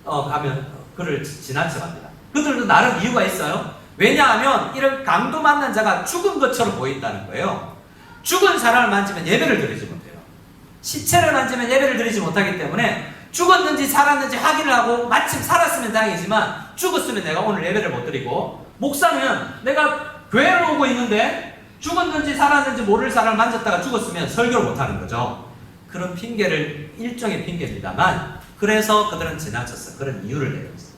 가면 그를 지나쳐갑니다. 그들도 나름 이유가 있어요. 왜냐하면 이런 강도 만난 자가 죽은 것처럼 보인다는 거예요. 죽은 사람을 만지면 예배를 드리지 못해요. 시체를 만지면 예배를 드리지 못하기 때문에 죽었는지 살았는지 확인을 하고 마침 살았으면 다행이지만 죽었으면 내가 오늘 예배를 못 드리고, 목사는 내가 교회를 오고 있는데 죽었는지 살았는지 모를 사람을 만졌다가 죽었으면 설교를 못하는 거죠. 그런 핑계를, 일종의 핑계입니다만 그래서 그들은 지나쳤어요. 그런 이유를 내렸어요.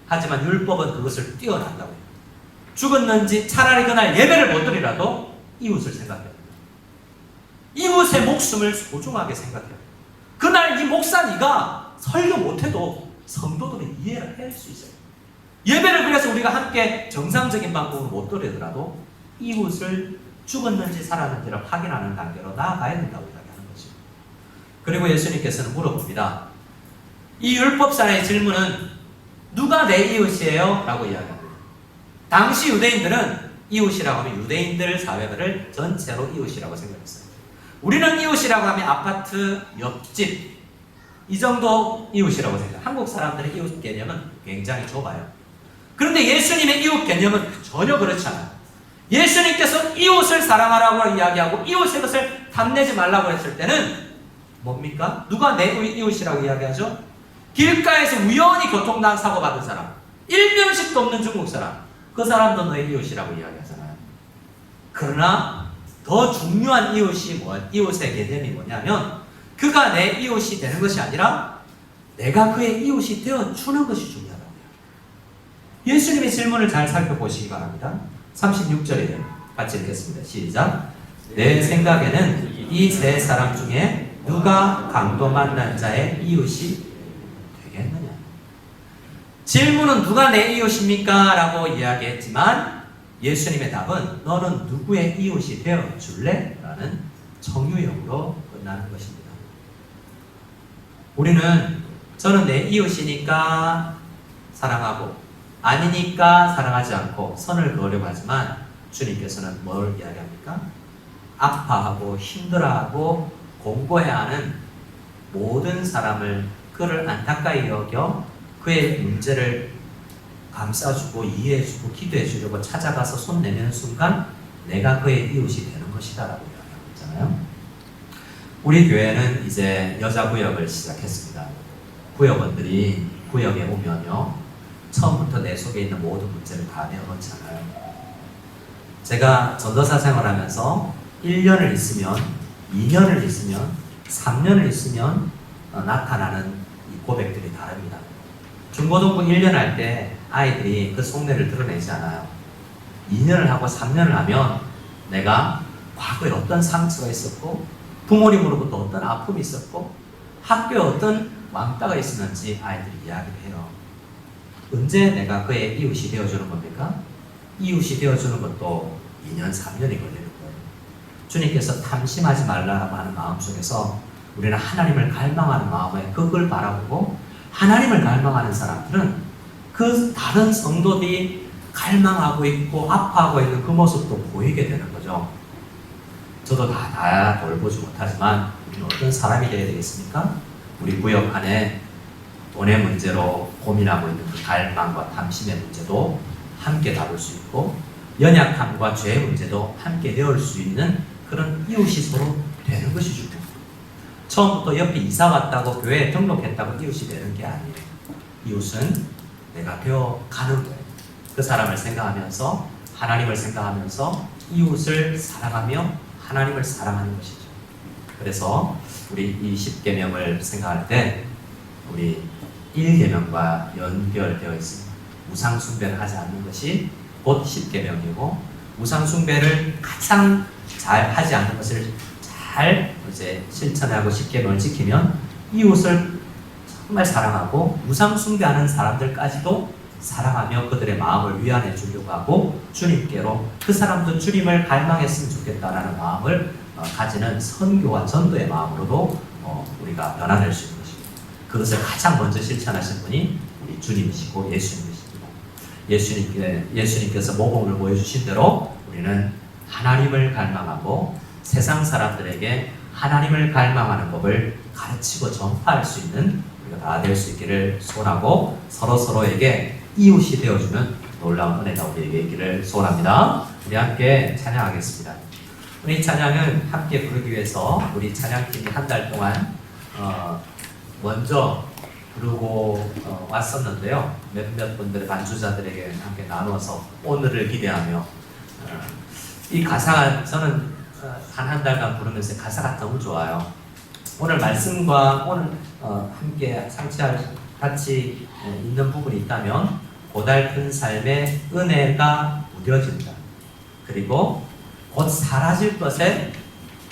하지만 율법은 그것을 뛰어난다고 해요. 죽었는지 차라리 그날 예배를 못 드리라도 이웃을 생각해요. 이웃의 목숨을 소중하게 생각해요. 그날 이 목사 네가 설교 못해도 성도들이 이해를 할 수 있어요. 예배를 그래서 우리가 함께 정상적인 방법으로 못 드리더라도 이웃을 죽었는지 살았는지를 확인하는 단계로 나아가야 된다고 이야기하는 거죠. 그리고 예수님께서는 물어봅니다. 이 율법사의 질문은 누가 내 이웃이에요? 라고 이야기합니다. 당시 유대인들은 이웃이라고 하면 유대인들 사회를 전체로 이웃이라고 생각했어요. 우리는 이웃이라고 하면 아파트, 옆집 이 정도 이웃이라고 생각해요. 한국 사람들의 이웃 개념은 굉장히 좁아요. 그런데 예수님의 이웃 개념은 전혀 그렇지 않아요. 예수님께서 이웃을 사랑하라고 이야기하고 이웃의 것을 탐내지 말라고 했을 때는 뭡니까? 누가 내 이웃이라고 이야기하죠? 길가에서 우연히 교통난 사고 받은 사람, 일면식도 없는 중국 사람, 그 사람도 너의 이웃이라고 이야기하잖아요. 그러나 더 중요한 이웃의 개념이 뭐냐면 그가 내 이웃이 되는 것이 아니라 내가 그의 이웃이 되어주는 것이 중요하다고요. 예수님의 질문을 잘 살펴보시기 바랍니다. 36절이에요. 같이 읽겠습니다. 시작. 내 생각에는 이 세 사람 중에 누가 강도 만난 자의 이웃이 되겠느냐. 질문은 누가 내 이웃입니까? 라고 이야기했지만 예수님의 답은 너는 누구의 이웃이 되어줄래? 라는 청유형으로 끝나는 것입니다. 우리는 저는 내 이웃이니까 사랑하고 아니니까 사랑하지 않고 선을 그으려고 하지만 주님께서는 뭘 이야기합니까? 아파하고 힘들어하고 공고해야 하는 모든 사람을 그를 안타까이 여겨 그의 문제를 감싸주고 이해해주고 기도해주려고 찾아가서 손 내미는 순간 내가 그의 이웃이 되는 것이다 라고 이야기하고 있잖아요. 우리 교회는 이제 여자 구역을 시작했습니다. 구역원들이 구역에 오면요 처음부터 내 속에 있는 모든 문제를 다 내어놓잖아요. 제가 전도사 생활하면서 1년을 있으면 2년을 있으면 3년을 있으면 나타나는 이 고백들이 다릅니다. 중고등부 1년 할 때 아이들이 그 속내를 드러내지 않아요. 2년을 하고 3년을 하면 내가 과거에 어떤 상처가 있었고 부모님으로부터 어떤 아픔이 있었고 학교에 어떤 왕따가 있었는지 아이들이 이야기를 해요. 언제 내가 그의 이웃이 되어주는 겁니까? 이웃이 되어주는 것도 2년, 3년이 걸리는 거예요. 주님께서 탐심하지 말라고 하는 마음속에서 우리는 하나님을 갈망하는 마음에 그걸 바라보고 하나님을 갈망하는 사람들은 그 다른 성도들이 갈망하고 있고 아파하고 있는 그 모습도 보이게 되는 거죠. 저도 다 돌보지 못하지만 우리는 어떤 사람이 되어야 되겠습니까? 우리 구역 안에 돈의 문제로 고민하고 있는 그 갈망과 탐심의 문제도 함께 다룰 수 있고, 연약함과 죄의 문제도 함께 배울 수 있는 그런 이웃이 서로 되는 것이 중요해요. 처음부터 옆에 이사 갔다고 교회에 등록했다고 이웃이 되는 게 아니에요. 이웃은 내가 되어가는 거예요. 그 사람을 생각하면서, 하나님을 생각하면서 이웃을 사랑하며 하나님을 사랑하는 것이죠. 그래서 우리 이 10계명을 생각할 때 우리 1계명과 연결되어 있습니다. 우상숭배를 하지 않는 것이 곧 10계명이고, 우상숭배를 가장 잘 하지 않는 것을 잘 이제 실천하고 10계명을 지키면 이웃을 정말 사랑하고 우상숭배하는 사람들까지도 사랑하며 그들의 마음을 위안해 주려고 하고, 주님께로 그 사람도 주님을 갈망했으면 좋겠다라는 마음을 가지는 선교와 전도의 마음으로도 우리가 변화될 수 있는 것입니다. 그것을 가장 먼저 실천하신 분이 우리 주님이시고 예수님이십니다. 예수님께서 모범을 보여주신 대로 우리는 하나님을 갈망하고 세상 사람들에게 하나님을 갈망하는 법을 가르치고 전파할 수 있는 우리가 다 될 수 있기를 소원하고, 서로에게 이웃이 되어주는 놀라운 은혜가 우리에게 있기를 소원합니다. 우리 함께 찬양하겠습니다. 우리 찬양은 함께 부르기 위해서 우리 찬양팀이 한 달 동안 먼저 부르고 왔었는데요. 몇몇 분들의 반주자들에게 함께 나눠서 오늘을 기대하며, 이 가사가 저는 한 달간 부르면서 가사가 너무 좋아요. 오늘 말씀과 오늘 함께 같이 있는 부분이 있다면, 고달픈 삶에 은혜가 무뎌진다. 그리고 곧 사라질 것에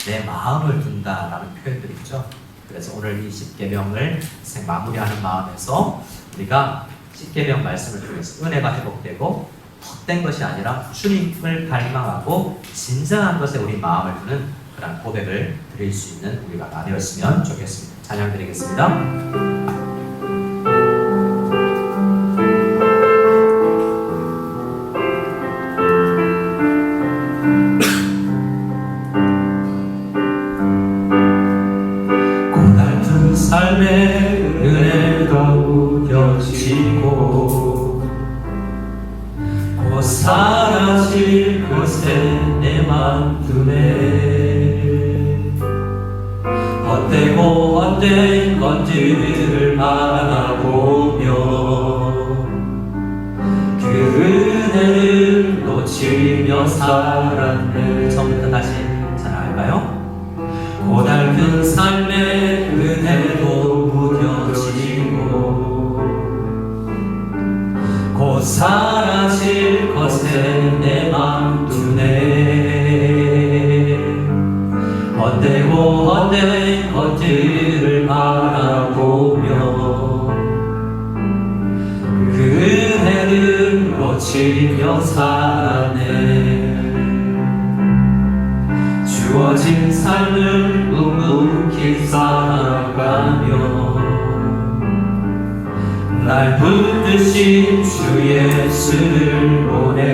내 마음을 둔다라는 표현들이 있죠. 그래서 오늘 이 10계명을 마무리하는 마음에서 우리가 10계명 말씀을 통해서 은혜가 회복되고 헛된 것이 아니라 주님을 갈망하고 진정한 것에 우리 마음을 두는 그런 고백을 드릴 수 있는 우리가 다 되었으면 좋겠습니다. 찬양 드리겠습니다. 삶의 은혜가 무뎌지고 곧 사라질 것에 내 맘 두네. 헛되고 헛된 것들을 바라보며 그 은혜를 놓치며 살았네. 처음부터 다시 찬양할까요? 고달픈 삶의 은혜도 무뎌지고 곧 사라질 것에 내 맘 두네. 헛되고 헛된 것들을 바라보며 그 은혜를 놓치며 살아내. 주어진 삶을 묵묵히 살아가며 날 붙드신 주 예수를 보내.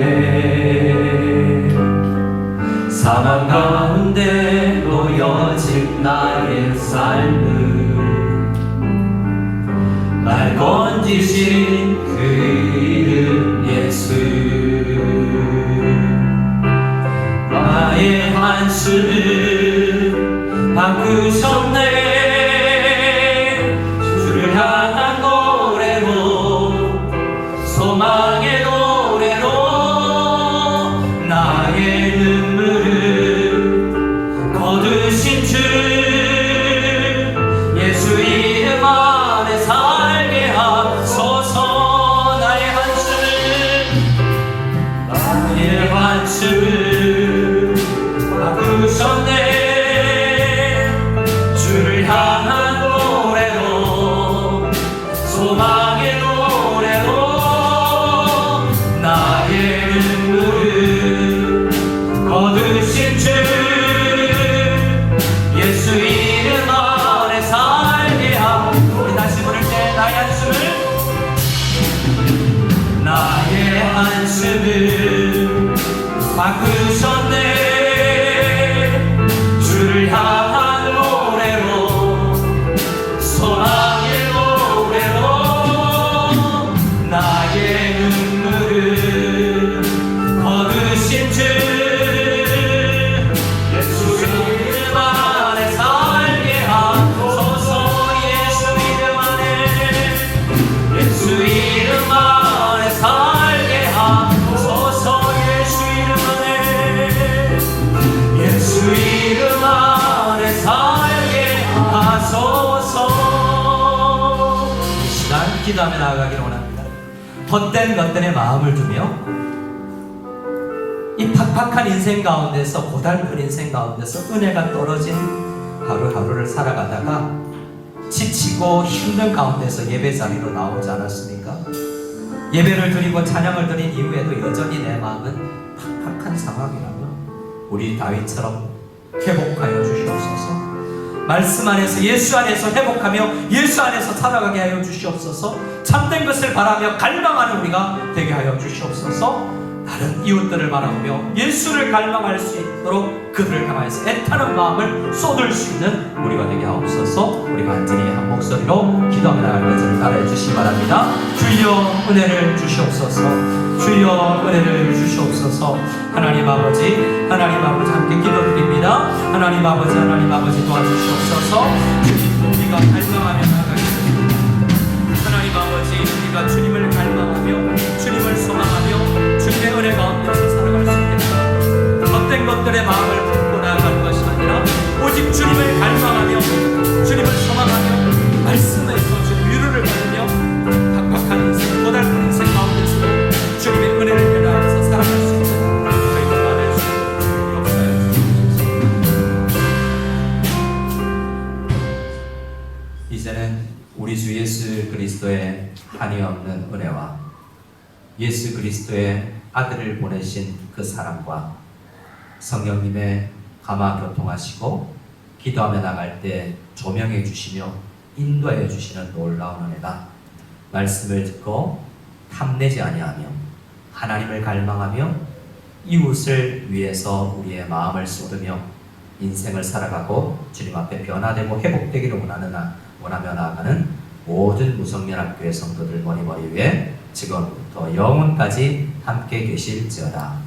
사망 가운데 놓여진 나의 삶을 날 건지신 그 이름 예수. 나의 한숨을 바꾸셨네. 주를 향한 노래로, 소망의 노래로 나의 눈물을 거두신 주 예수 이름 안에 살게 하소서. 나의 한숨을 바꾸셨네. 주를 향한 노래로, 소망의 노래로 나의 눈물을 거두신 주 예수 하소서. 이 시간 기도하며 나아가기를 원합니다. 헛된 것들에 마음을 두며 이 팍팍한 인생 가운데서, 고달픈 인생 가운데서 은혜가 떨어진 하루하루를 살아가다가 지치고 힘든 가운데서 예배 자리로 나오지 않았습니까? 예배를 드리고 찬양을 드린 이후에도 여전히 내 마음은 팍팍한 상황이라면 우리 다윗처럼 회복하여 주시옵소서. 말씀 안에서, 예수 안에서 회복하며 예수 안에서 살아가게 하여 주시옵소서. 참된 것을 바라며 갈망하는 우리가 되게 하여 주시옵소서. 다른 이웃들을 바라보며 예수를 갈망할 수 있도록 그들을 향하여서 애타는 마음을 쏟을 수 있는 우리가 되게 하옵소서. 우리 간절히 한 목소리로 기도하며 나갈 것을 따라해 주시기 바랍니다. 주여 은혜를 주시옵소서. 주여 은혜를 주시옵소서. 하나님 아버지 함께 기도드립니다. 하나님 아버지 도와주시옵소서. 우리가 갈망하며 나가겠습니다. 하나님 아버지, 우리가 주님을 갈망하며 주님을 소망하며 주님의 은혜 가운데서 살아갈 수 있겠습니다. 헛된 것들의 마음을 품고 나아가는 것이 아니라 오직 주님을 갈망하며 주님을 소망하며 말씀에서 주님 위로를 받으며 팍팍한 인생, 고달픈 인생 가운데서도 주님의 은혜를 변화해서 살아갈 수 있는 저희가 받을 수 있는 역사에 주옵소서. 이제는 우리 주 예수 그리스도의 한이 없는 은혜와 예수 그리스도의 아들을 보내신 그 사랑과 성령님의 감화 교통하시고 기도하며 나갈 때 조명해 주시며 인도해 주시는 놀라운 은혜가 말씀을 듣고 탐내지 아니하며 하나님을 갈망하며 이웃을 위해서 우리의 마음을 쏟으며 인생을 살아가고 주님 앞에 변화되고 회복되기를 원하며 나아가는 모든 무성연합교회 성도들 머리 위에 지금부터 영원까지 함께 계실지어다.